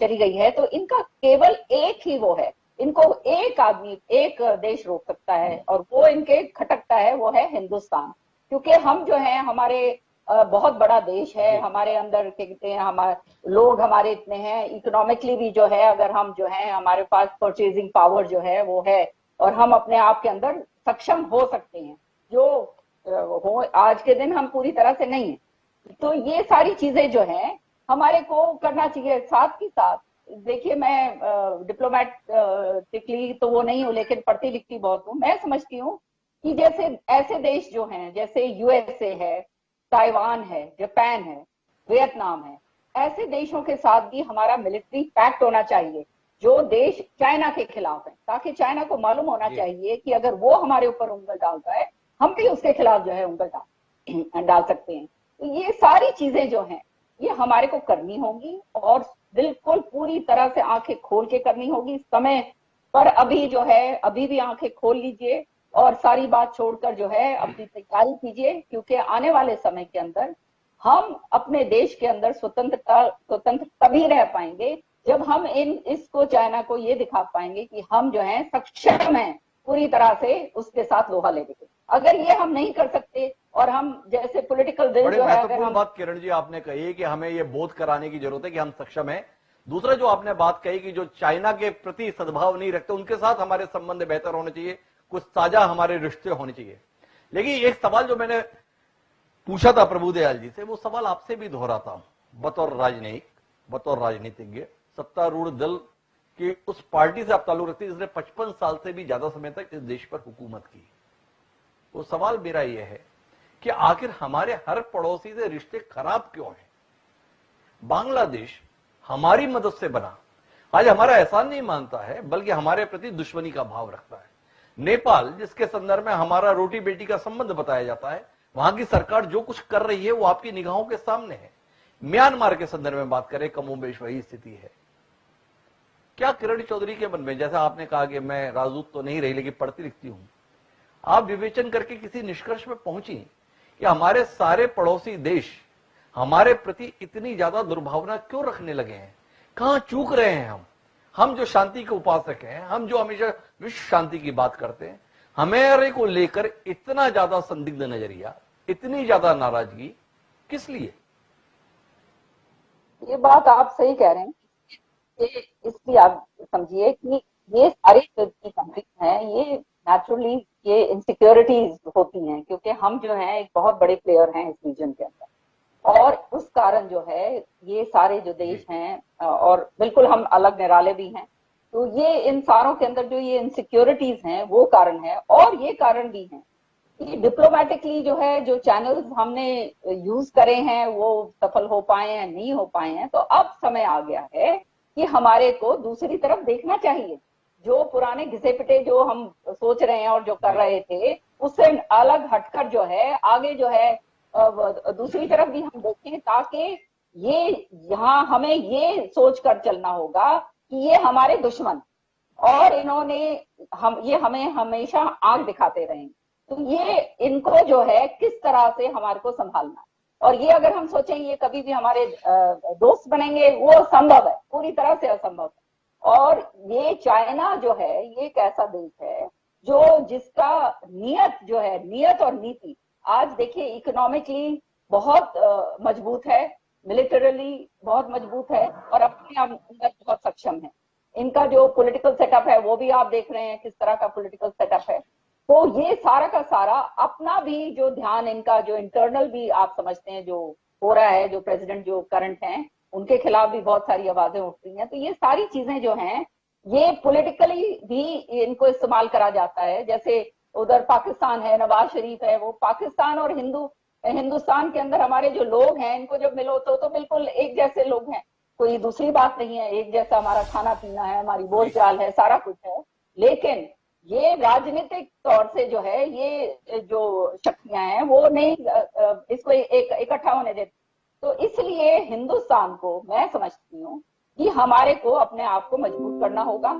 चली गई है। तो इनका केवल एक ही वो है, इनको एक आदमी, एक देश रोक सकता है, और वो इनके खटकता है, वो है हिंदुस्तान। क्योंकि हम जो है हमारे बहुत बड़ा देश है, हमारे अंदर क्या कहते हैं, हमारे लोग हमारे इतने हैं, इकोनॉमिकली भी जो है अगर हम जो है हमारे पास परचेजिंग पावर जो है वो है, और हम अपने आप के अंदर सक्षम हो सकते हैं, जो हो आज के दिन हम पूरी तरह से नहीं है। तो ये सारी चीजें जो है हमारे को करना चाहिए। साथ ही साथ देखिए, मैं डिप्लोमेटिकली तो वो नहीं हूँ, लेकिन पढ़ती लिखती बहुत हूँ। मैं समझती हूँ कि जैसे ऐसे देश जो हैं, जैसे यूएसए है, ताइवान है, जापान है, वियतनाम है, ऐसे देशों के साथ भी हमारा मिलिट्री पैक्ट होना चाहिए, जो देश चाइना के खिलाफ है, ताकि चाइना को मालूम होना चाहिए कि अगर वो हमारे ऊपर उंगल डालता है, हम भी उसके खिलाफ जो है उंगल डाल सकते हैं। तो ये सारी चीजें जो हैं ये हमारे को करनी होंगी, और बिल्कुल पूरी तरह से आंखें खोल के करनी होगी। समय पर अभी जो है, अभी भी आंखें खोल लीजिए और सारी बात छोड़कर जो है अपनी तैयारी कीजिए, क्योंकि आने वाले समय के अंदर हम अपने देश के अंदर स्वतंत्र तभी रह पाएंगे जब हम इसको, चाइना को ये दिखा पाएंगे कि हम जो है सक्षम हैं पूरी तरह से उसके साथ लोहा लेने के। अगर ये हम नहीं कर सकते, और हम जैसे पॉलिटिकल विल बड़े जो है, अगर महत्वपूर्ण हम, बात किरण जी आपने कही कि हमें ये बोध कराने की जरूरत है कि हम सक्षम हैं। दूसरा जो आपने बात कही कि जो चाइना के प्रति सद्भाव नहीं रखते, उनके साथ हमारे संबंध बेहतर होने चाहिए, कुछ साझा हमारे रिश्ते होने चाहिए। लेकिन एक सवाल जो मैंने पूछा था प्रभुदयाल जी से, वो सवाल आपसे भी दोहराता हूं। बतौर राजनयिक, बतौर राजनीतिज्ञ, सत्तारूढ़ दल की उस पार्टी से आप ताल्लुक रखते हैं जिसने 55 साल से भी ज्यादा समय तक इस देश पर हुकूमत की। वो सवाल मेरा यह है कि आखिर हमारे हर पड़ोसी से रिश्ते खराब क्यों हैं? बांग्लादेश हमारी मदद से बना, आज हमारा एहसान नहीं मानता है, बल्कि हमारे प्रति दुश्मनी का भाव रखता है। नेपाल, जिसके संदर्भ में हमारा रोटी बेटी का संबंध बताया जाता है, वहां की सरकार जो कुछ कर रही है वो आपकी निगाहों के सामने है। म्यांमार के संदर्भ में बात करें, कमोबेश वही स्थिति है। क्या किरण चौधरी के मन में, जैसा आपने कहा कि मैं राजदूत तो नहीं रही लेकिन पढ़ती लिखती हूं, आप विवेचन करके किसी निष्कर्ष में पहुंची कि हमारे सारे पड़ोसी देश हमारे प्रति इतनी ज्यादा दुर्भावना क्यों रखने लगे हैं? कहां चूक रहे हैं हम जो शांति के उपासक हैं, हम जो हमेशा विश्व शांति की बात करते हैं, हमारे को लेकर इतना ज्यादा संदिग्ध नजरिया, इतनी ज्यादा नाराजगी किस लिए? ये बात आप सही कह रहे हैं। इसलिए आप समझिए कि ये सारी जो कंट्रीज हैं, ये नेचुरली ये इनसिक्योरिटीज होती हैं, क्योंकि हम जो है एक बहुत बड़े प्लेयर हैं इस रीजन के अंदर, और उस कारण जो है ये सारे जो देश हैं, और बिल्कुल हम अलग निराले भी हैं, तो ये इन सारों के अंदर जो ये इनसिक्योरिटीज हैं वो कारण है। और ये कारण भी है कि डिप्लोमेटिकली जो है जो चैनल्स हमने यूज करे हैं वो सफल हो पाए हैं, नहीं हो पाए हैं। तो अब समय आ गया है कि हमारे को दूसरी तरफ देखना चाहिए। जो पुराने घिसे पिटे जो हम सोच रहे हैं और जो कर रहे थे, उससे अलग हटकर जो है आगे जो है दूसरी तरफ भी हम देखें, ताकि ये यहाँ हमें ये सोच कर चलना होगा कि ये हमारे दुश्मन, और इन्होंने ये हमें हमेशा आंख दिखाते रहेंगे। तो ये इनको जो है किस तरह से हमारे को संभालना है, और ये अगर हम सोचें ये कभी भी हमारे दोस्त बनेंगे, वो संभव है, पूरी तरह से असंभव है। और ये चाइना जो है ये एक ऐसा देश है जो जिसका नियत जो है, नियत और नीति, आज देखिए इकोनॉमिकली बहुत मजबूत है, मिलिटरली बहुत मजबूत है, और अपने आप अंदर बहुत सक्षम है। इनका जो पॉलिटिकल सेटअप है वो भी आप देख रहे हैं किस तरह का पॉलिटिकल सेटअप है। तो ये सारा का सारा अपना भी जो ध्यान, इनका जो इंटरनल भी आप समझते हैं जो हो रहा है, जो प्रेसिडेंट जो करंट हैं उनके खिलाफ भी बहुत सारी आवाजें उठ रही हैं, तो ये सारी चीजें जो हैं ये पॉलिटिकली भी इनको इस्तेमाल करा जाता है। जैसे उधर पाकिस्तान है, नवाज शरीफ है, वो पाकिस्तान और हिंदुस्तान के अंदर हमारे जो लोग हैं इनको जब मिलो तो बिल्कुल एक जैसे लोग हैं, कोई दूसरी बात नहीं है, एक जैसा हमारा खाना पीना है, हमारी बोलचाल है, सारा कुछ है। लेकिन ये राजनीतिक तौर से जो है ये जो शक्तियां हैं वो नहीं इसको एक इकट्ठा होने देती। तो इसलिए हिंदुस्तान को मैं समझती हूँ कि हमारे को अपने आप को मजबूत करना होगा,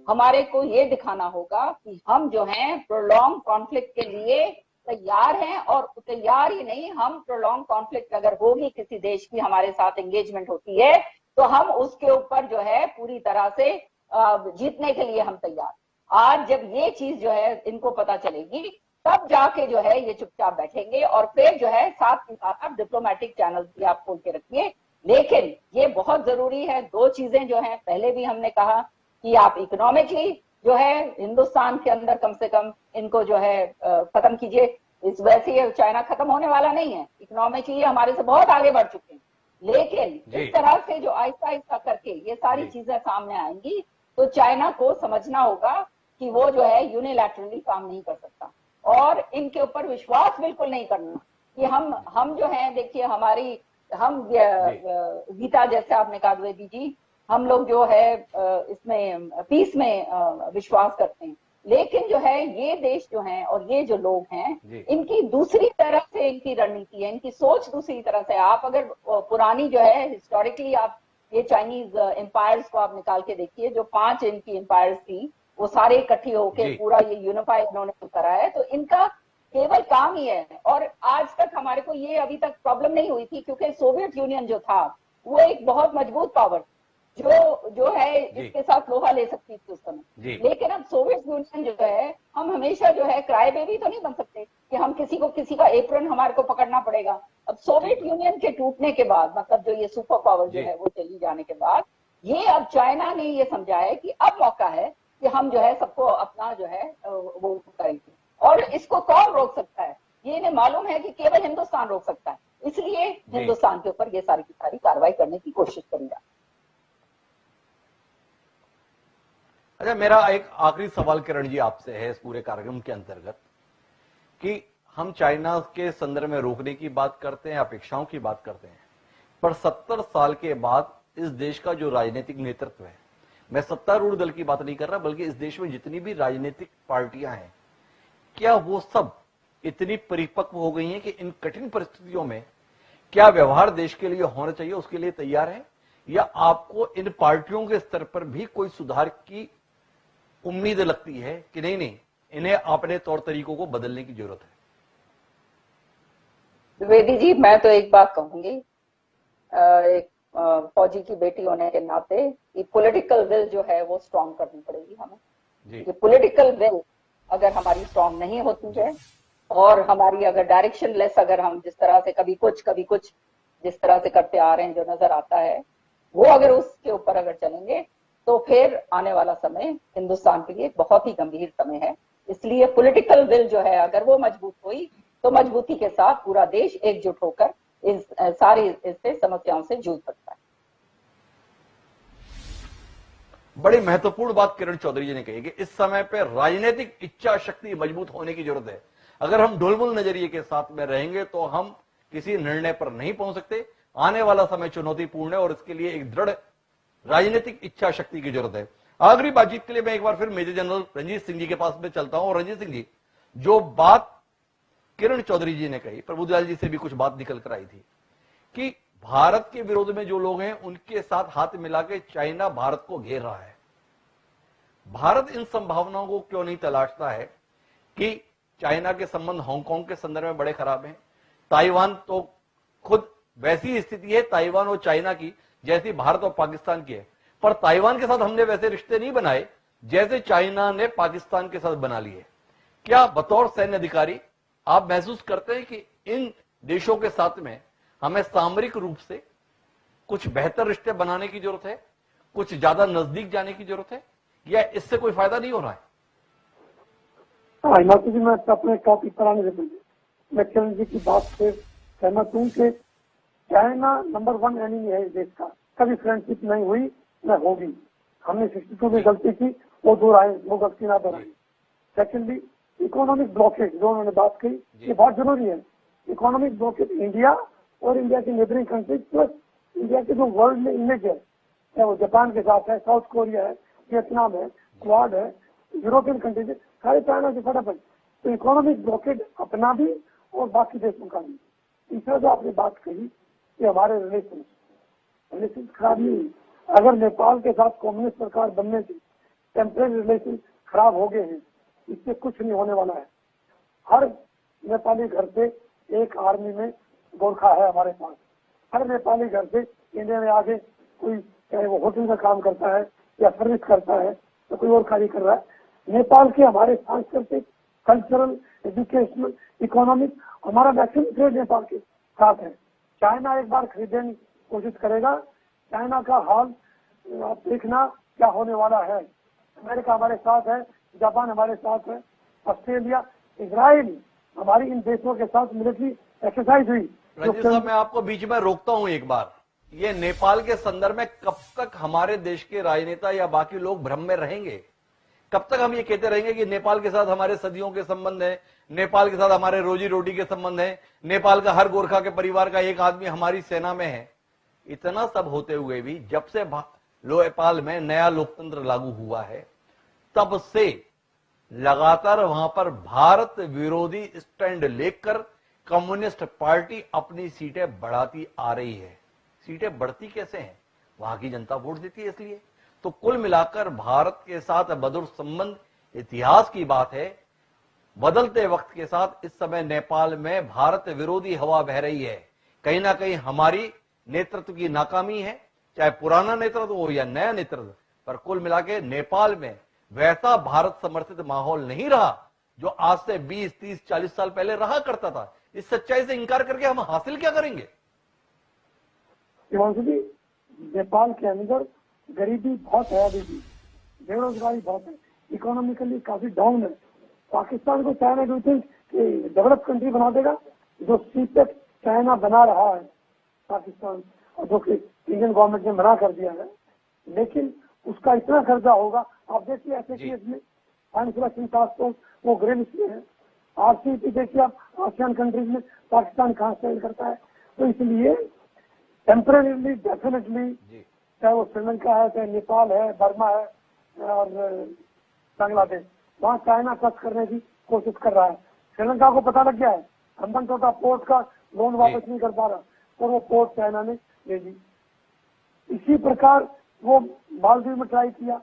हमारे को ये दिखाना होगा कि हम जो हैं प्रोलॉन्ग कॉन्फ्लिक्ट के लिए तैयार हैं, और तैयार ही नहीं, हम प्रोलॉन्ग कॉन्फ्लिक्ट अगर होगी, किसी देश की हमारे साथ एंगेजमेंट होती है तो हम उसके ऊपर जो है पूरी तरह से जीतने के लिए हम तैयार। आज जब ये चीज जो है इनको पता चलेगी तब जाके जो है ये चुपचाप बैठेंगे, और फिर जो है साथ ही साथ आप डिप्लोमेटिक चैनल भी आप खोल के रखिए। लेकिन ये बहुत जरूरी है, दो चीजें जो है पहले भी हमने कहा कि आप इकोनॉमिकली जो है हिंदुस्तान के अंदर कम से कम इनको जो है खत्म कीजिए। इस वैसे चाइना खत्म होने वाला नहीं है, इकोनॉमिकली हमारे से बहुत आगे बढ़ चुके हैं, लेकिन इस तरह से जो आहिस्ता आहिस्ता करके ये सारी चीजें सामने आएंगी तो चाइना को समझना होगा कि वो जो है यूनिलैटरली काम नहीं कर सकता, और इनके ऊपर विश्वास बिल्कुल नहीं करना कि हम जो है, देखिए हमारी हम गीता जैसे आपने कहा द्विवेदी जी, हम लोग जो है इसमें पीस में विश्वास करते हैं, लेकिन जो है ये देश जो है और ये जो लोग हैं इनकी दूसरी तरफ से इनकी रणनीति है, इनकी सोच दूसरी तरह से। आप अगर पुरानी जो है हिस्टोरिकली आप ये चाइनीज एम्पायर्स को आप निकाल के देखिए, जो 5 इनकी एम्पायर्स थी वो सारे इकट्ठी होके पूरा ये यूनिफाई इन्होंने करा है, तो इनका केवल काम ही है। और आज तक हमारे को ये अभी तक प्रॉब्लम नहीं हुई थी, क्योंकि सोवियत यूनियन जो था वो एक बहुत मजबूत पावर जो है इसके साथ लोहा ले सकती थी उस समय। लेकिन अब सोवियत यूनियन जो है, हम हमेशा जो है क्राई बेबी तो नहीं बन सकते कि हम किसी का एप्रन हमारे को पकड़ना पड़ेगा। अब सोवियत यूनियन के टूटने के बाद, मतलब जो ये सुपर पावर जो है वो चली जाने के बाद, ये अब चाइना ने ये समझा है कि अब मौका है कि हम जो है सबको अपना जो है वो करेंगे, और इसको कौन रोक सकता है? ये इन्हें मालूम है कि केवल हिंदुस्तान रोक सकता है, इसलिए हिंदुस्तान के ऊपर ये सारी की सारी कार्रवाई करने की कोशिश करेंगे। अच्छा, मेरा एक आखिरी सवाल किरण जी आपसे है इस पूरे कार्यक्रम के अंतर्गत कि हम चाइना के संदर्भ में रोकने की बात करते हैं, अपेक्षाओं की बात करते हैं, पर 70 साल के बाद इस देश का जो राजनीतिक नेतृत्व है, मैं सत्तारूढ़ दल की बात नहीं कर रहा, बल्कि इस देश में जितनी भी राजनीतिक पार्टियां हैं, क्या वो सब इतनी परिपक्व हो गई हैं कि इन कठिन परिस्थितियों में क्या व्यवहार देश के लिए होना चाहिए उसके लिए तैयार है, या आपको इन पार्टियों के स्तर पर भी कोई सुधार की उम्मीद लगती है कि नहीं, इन्हें अपने तौर तरीकों को बदलने की जरूरत है? द्विवेदी जी, मैं तो एक बात कहूंगी, एक फौजी की बेटी होने के नाते कि पॉलिटिकल विल जो है वो स्ट्रांग करनी पड़ेगी हमें। ये पॉलिटिकल विल अगर हमारी स्ट्रांग नहीं होती है, और हमारी अगर डायरेक्शन लेस, अगर हम जिस तरह से कभी कुछ जिस तरह से करते आ रहे हैं जो नजर आता है, वो अगर उसके ऊपर अगर चलेंगे तो फिर आने वाला समय हिंदुस्तान के लिए बहुत ही गंभीर समय है। इसलिए पॉलिटिकल विल जो है अगर वो मजबूत हुई तो मजबूती के साथ पूरा देश एकजुट होकर इस सारी इससे समस्याओं से जूझ सकता है। बड़ी महत्वपूर्ण बात किरण चौधरी जी ने कही कि इस समय पे राजनीतिक इच्छा शक्ति मजबूत होने की जरूरत है। अगर हम ढुलमुल नजरिए के साथ में रहेंगे तो हम किसी निर्णय पर नहीं पहुंच सकते। आने वाला समय चुनौतीपूर्ण है और इसके लिए एक दृढ़ राजनीतिक इच्छा शक्ति की जरूरत है। आखिरी बातचीत के लिए मैं एक बार फिर मेजर जनरल रंजीत सिंह जी के पास में चलता हूं। और रंजीत सिंह जी, जो बात किरण चौधरी जी ने कही, प्रभुदयाल जी से भी कुछ बात निकल कर आई थी कि भारत के विरोध में जो लोग हैं उनके साथ हाथ मिला के चाइना भारत को घेर रहा है। भारत इन संभावनाओं को क्यों नहीं तलाशता है कि चाइना के संबंध हांगकांग के संदर्भ में बड़े खराब हैं। ताइवान तो खुद वैसी स्थिति है ताइवान और चाइना की जैसी भारत और पाकिस्तान की है, पर ताइवान के साथ हमने वैसे रिश्ते नहीं बनाए जैसे चाइना ने पाकिस्तान के साथ बना लिए। क्या बतौर सैन्य अधिकारी आप महसूस करते हैं कि इन देशों के साथ में हमें सामरिक रूप से कुछ बेहतर रिश्ते बनाने की जरूरत है, कुछ ज्यादा नजदीक जाने की जरूरत है, या इससे कोई फायदा नहीं हो रहा है? हाँ, हिमाचल जी, मैं अपने टॉपिक पर आने से पहले मैं किरण जी की बात से सहमत हूँ कि चाइना नंबर 1 एनिमी है इस देश का। कभी फ्रेंडशिप नहीं हुई न होगी। हमने 62 में गलती की, वो दोहराए, वो गलती ना दोहराए। सेकेंडली, इकोनॉमिक ब्लॉकेज जो उन्होंने बात की, ये बहुत जरूरी है। इकोनॉमिक ब्लॉकेज इंडिया और इंडिया की नेबरिंग कंट्रीज प्लस इंडिया के जो वर्ल्ड में इमेज है, चाहे वो जापान के साथ है, साउथ कोरिया है, वियतनाम है, क्वाड है, यूरोपियन कंट्रीज है, सारे चाइना से फटाफट। तो इकोनॉमिक ब्लॉकेज अपना भी और बाकी देशों का भी। तीसरा जो आपने बात कही कि हमारे रिलेशन खराब नहीं हुई। अगर नेपाल के साथ कम्युनिस्ट सरकार बनने से टेम्परेरी रिलेशन खराब हो गए हैं, इससे कुछ नहीं होने वाला है। हर नेपाली घर से एक आर्मी में गोरखा है हमारे पास। हर नेपाली घर से इंडिया में आगे कोई, चाहे वो होटल में काम करता है या सर्विस करता है तो कोई और कार्य कर रहा है। नेपाल के हमारे सांस्कृतिक, कल्चरल, एजुकेशनल, इकोनॉमिक, हमारा मैक्सिमम ट्रेड नेपाल के साथ है। चाइना एक बार खरीदने की कोशिश करेगा, चाइना का हाल आप देखना क्या होने वाला है। अमेरिका हमारे साथ है, जापान हमारे साथ है, ऑस्ट्रेलिया, इजराइल, हमारी इन देशों के साथ मिलिट्री एक्सरसाइज हुई। रंजीत साहब, मैं आपको बीच में रोकता हूं एक बार। ये नेपाल के संदर्भ में कब तक हमारे देश के राजनेता या बाकी लोग भ्रम में रहेंगे? कब तक हम ये कहते रहेंगे कि नेपाल के साथ हमारे सदियों के संबंध है, नेपाल के साथ हमारे रोजी रोटी के संबंध है, नेपाल का हर गोरखा के परिवार का एक आदमी हमारी सेना में है? इतना सब होते हुए भी जब से नेपाल में नया लोकतंत्र लागू हुआ है, तब से लगातार वहां पर भारत विरोधी स्टैंड लेकर कम्युनिस्ट पार्टी अपनी सीटें बढ़ाती आ रही है। सीटें बढ़ती कैसे हैं? वहां की जनता वोट देती है इसलिए। तो कुल मिलाकर भारत के साथ मधुर संबंध इतिहास की बात है। बदलते वक्त के साथ इस समय नेपाल में भारत विरोधी हवा बह रही है। कहीं ना कहीं हमारी नेतृत्व की नाकामी है, चाहे पुराना नेतृत्व हो या नया नेतृत्व, पर कुल मिला के नेपाल में वैसा भारत समर्थित माहौल नहीं रहा जो आज से 20, 30, 40 साल पहले रहा करता था। इस सच्चाई से इंकार करके हम हासिल क्या करेंगे? जी, नेपाल के अंदर गरीबी बहुत है, अभी भी बेरोजगारी बहुत है, इकोनॉमिकली काफी डाउन है। पाकिस्तान को China do think develop country बना देगा? जो सीपेक चाइना बना रहा है पाकिस्तान, और जो कि इंडियन गवर्नमेंट ने मना कर दिया है, लेकिन उसका इतना खर्चा होगा। आप देखिए ऐसे केस में फाइनेंशियल टास्क फोर्स वो ग्रे लिस्ट में है। आरसीईपी देखिए आप, आसियान कंट्रीज में पाकिस्तान कहाँ स्टैंड करता है। तो इसलिए टेम्परेरीली डेफिनेटली, चाहे वो श्रीलंका है, चाहे नेपाल है, बर्मा है और बांग्लादेश, वहाँ चाइना टच करने की कोशिश कर रहा है। श्रीलंका को पता लग गया है हम्बनटोटा पोर्ट का लोन वापस नहीं कर पा रहा, और वो पोर्ट चाइना ने ले दी। इसी प्रकार वो मालदीव में ट्राई किया,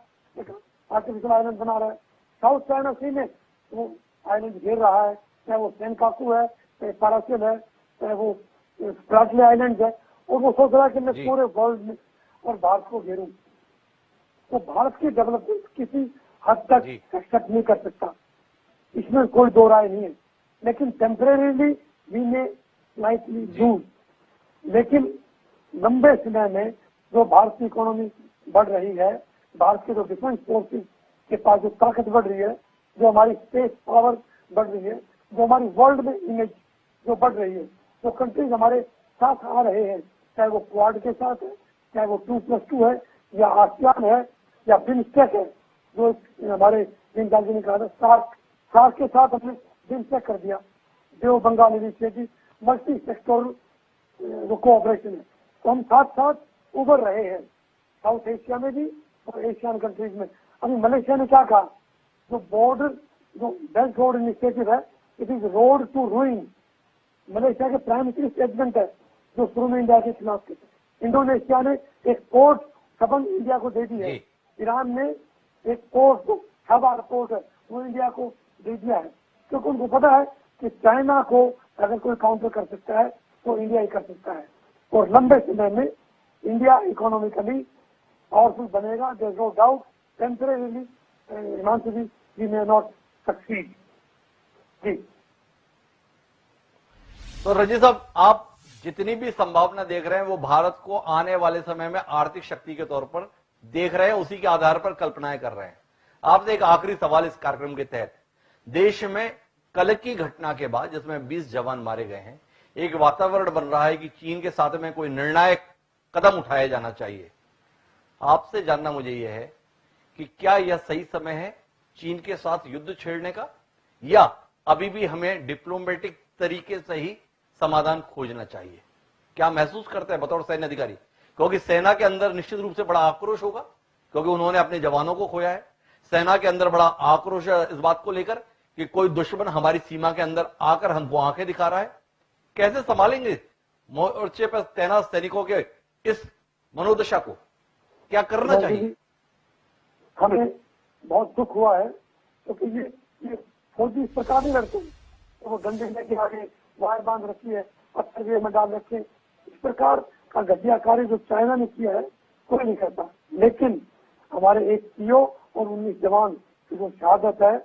आर्टिफिशियल आइलैंड बना रहा है। साउथ चाइना सी में वो आइलैंड घेर रहा है, चाहे वो सेनकाकू है, चाहे पारासिल है, चाहे वो स्प्राटली आइलैंड है, और वो सोच रहा है कि मैं पूरे वर्ल्ड में और भारत को घेरूं। तो भारत की डेवलपमेंट किसी हद तक एक्सेप्ट नहीं कर सकता, इसमें कोई दो राय नहीं है। लेकिन temporarily we may slightly lose, लेकिन लंबे समय में जो भारत की इकोनॉमी बढ़ रही है, भारत के जो डिफेंस फोर्सेस के पास जो ताकत बढ़ रही है, जो हमारी स्पेस पावर बढ़ रही है, जो हमारी वर्ल्ड में इमेज जो बढ़ रही है, जो कंट्रीज हमारे साथ आ रहे हैं, चाहे वो क्वाड के साथ है, चाहे वो 2+2 है, या आसियान है, या बिम्स्टेक है, जो हमारे जिनजाजी ने कहा था सार्क के साथ हमने बिम्स्टेक कर दिया, जो बंगाल इनिशिएटिव मल्टी सेक्टोरल जो कोऑपरेशन है। तो हम साथ साथ उभर रहे हैं, साउथ एशिया में भी और एशियन कंट्रीज में। अभी मलेशिया ने क्या कहा, जो बॉर्डर जो बेल्ट रोड इनिशिएटिव है, it is road to ruin. Malaysia के प्राइम मिनिस्टर स्टेटमेंट है जो शुरू में इंडिया के खिलाफ थे। इंडोनेशिया ने एक पोर्ट सबंध इंडिया को दे दी है। ईरान ने एक पोर्ट जो हवार पोर्ट है वो इंडिया को दे दिया है, क्योंकि उनको पता है कि चाइना को अगर कोई काउंटर कर सकता है तो इंडिया ही कर सकता है। और लंबे समय में इंडिया इकोनॉमिकली पावरफुल बनेगा, there is no doubt. Temporarily Himanshu ji, we may not succeed. Ji तो रंजीत साहब, आप जितनी भी संभावना देख रहे हैं वो भारत को आने वाले समय में आर्थिक शक्ति के तौर पर देख रहे हैं, उसी के आधार पर कल्पनाएं कर रहे हैं। आपसे एक आखिरी सवाल इस कार्यक्रम के तहत, देश में कल की घटना के बाद जिसमें 20 जवान मारे गए हैं, एक वातावरण बन रहा है कि चीन के साथ में कोई निर्णायक कदम उठाया जाना चाहिए। आपसे जानना मुझे यह है कि क्या यह सही समय है चीन के साथ युद्ध छेड़ने का, या अभी भी हमें डिप्लोमेटिक तरीके से ही समाधान खोजना चाहिए? क्या महसूस करते हैं बतौर सैन्य अधिकारी? क्योंकि सेना के अंदर निश्चित रूप से बड़ा आक्रोश होगा, क्योंकि उन्होंने अपने जवानों को खोया है। सेना के अंदर बड़ा आक्रोश है इस बात को लेकर कि कोई दुश्मन हमारी सीमा के अंदर आकर हमको आंखें दिखा रहा है। कैसे संभालेंगे मोर्चे पर तैनात सैनिकों के इस मनोदशा को? क्या करना चाहिए? हमें बहुत दुख हुआ है क्योंकि ये फौजी इस प्रकार नहीं लड़ते, तो वो डंडे लेके आगे वायर बांध रखी है, पत्थर भी में डाल रखे। इस प्रकार का घटिया कार्य जो चाइना ने किया है कोई नहीं करता। लेकिन हमारे एक पीओ और 19 जवान की जो शहादत है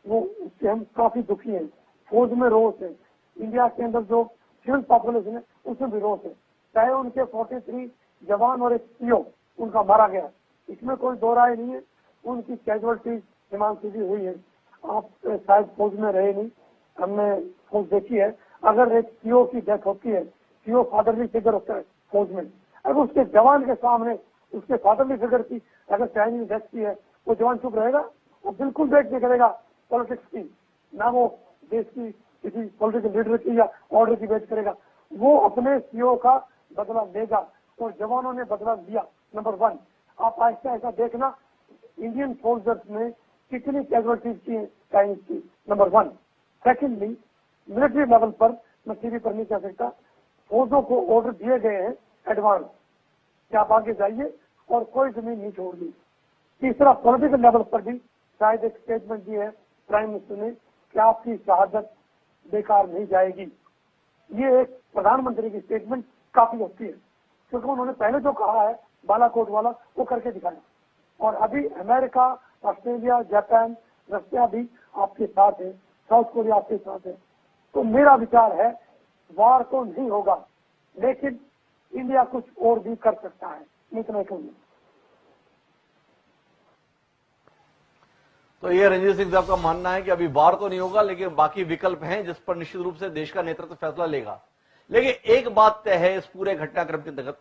वो उससे हम काफी दुखी हैं। फौज में रोष है, इंडिया के अंदर जो सिविल पॉपुलेशन है उसमें भी रोष है। चाहे उनके 43 जवान और एक पीओ उनका मारा गया, इसमें कोई दो राय नहीं है। उनकी कैजुअलिटी हिमांशु जी हुई है। आप शायद फौज में रहे नहीं, हमने फौज देखी है। अगर एक पीओ की डेथ होती है, पीओ फादरली फिगर होता है फौज में, अगर उसके जवान के सामने उसके फादरली फिगर की अगर चाइनीज डेथ की है, वो जवान चुप रहेगा? वो बिल्कुल वेट नहीं करेगा पॉलिटिक्स की, ना वो देश की किसी पॉलिटिकल लीडर की या ऑर्डर की वेट करेगा। वो अपने सीओ का बदला लेगा और जवानों ने बदला लिया। नंबर 1, आप ऐसा ऐसा देखना इंडियन सोल्जर्स ने कितनी कैजुअलिटीज की चाइनीज की। नंबर 1। सेकेंडली, मिलिट्री लेवल पर मैं टीवी पर नहीं कह सकता, फौजों को ऑर्डर दिए गए हैं एडवांस कि आप आगे जाइए और कोई जमीन नहीं छोड़नी। तीसरा, पॉलिटिकल लेवल पर भी शायद एक स्टेटमेंट दी है प्राइम मिनिस्टर ने कि आपकी शहादत बेकार नहीं जाएगी। ये एक प्रधानमंत्री की स्टेटमेंट काफी होती है, क्योंकि उन्होंने पहले जो कहा है बालाकोट वाला वो करके दिखाया। और अभी अमेरिका, ऑस्ट्रेलिया, जापान, रशिया भी आपके साथ है, साउथ कोरिया आपके साथ है। तो मेरा विचार है वार तो नहीं होगा, लेकिन इंडिया कुछ और भी कर सकता है। इतना कहूंगा। तो ये रणजीत सिंह साहब का मानना है कि अभी वार तो नहीं होगा, लेकिन बाकी विकल्प हैं जिस पर निश्चित रूप से देश का नेतृत्व फैसला लेगा। लेकिन एक बात तय है, इस पूरे घटनाक्रम के अंतर्गत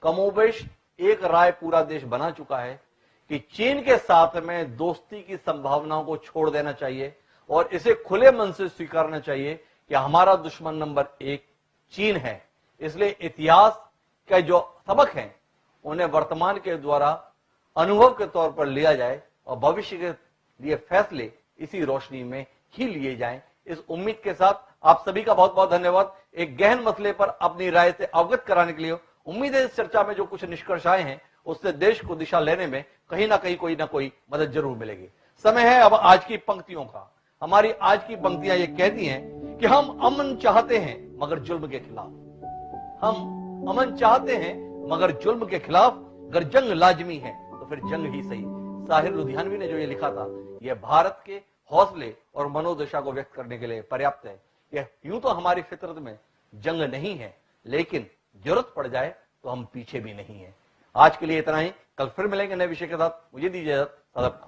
कमोबेश एक राय पूरा देश बना चुका है कि चीन के साथ में दोस्ती की संभावनाओं को छोड़ देना चाहिए और इसे खुले मन से स्वीकारना चाहिए कि हमारा दुश्मन नंबर 1 चीन है। इसलिए इतिहास के जो सबक हैं उन्हें वर्तमान के द्वारा अनुभव के तौर पर लिया जाए और भविष्य के लिए फैसले इसी रोशनी में ही लिए जाएं। इस उम्मीद के साथ आप सभी का बहुत बहुत धन्यवाद। एक गहन मसले पर अपनी राय से अवगत कराने के लिए उम्मीद है इस चर्चा में जो कुछ निष्कर्ष आए हैं उससे देश को दिशा लेने में कहीं ना कहीं कोई ना कोई मदद जरूर मिलेगी। समय है अब आज की पंक्तियों का। हमारी आज की पंक्तियां ये कहती हैं कि हम अमन चाहते हैं मगर जुल्म के खिलाफ, हम अमन चाहते हैं मगर जुल्म के खिलाफ, अगर जंग लाजमी है तो फिर जंग ही सही। साहिर लुधियानवी ने जो ये लिखा था यह भारत के हौसले और मनोदशा को व्यक्त करने के लिए पर्याप्त है। यह यूं तो हमारी फितरत में जंग नहीं है, लेकिन जरूरत पड़ जाए तो हम पीछे भी नहीं है। आज के लिए इतना ही, कल फिर मिलेंगे नए विषय के साथ। मुझे दीजिए इजाजत।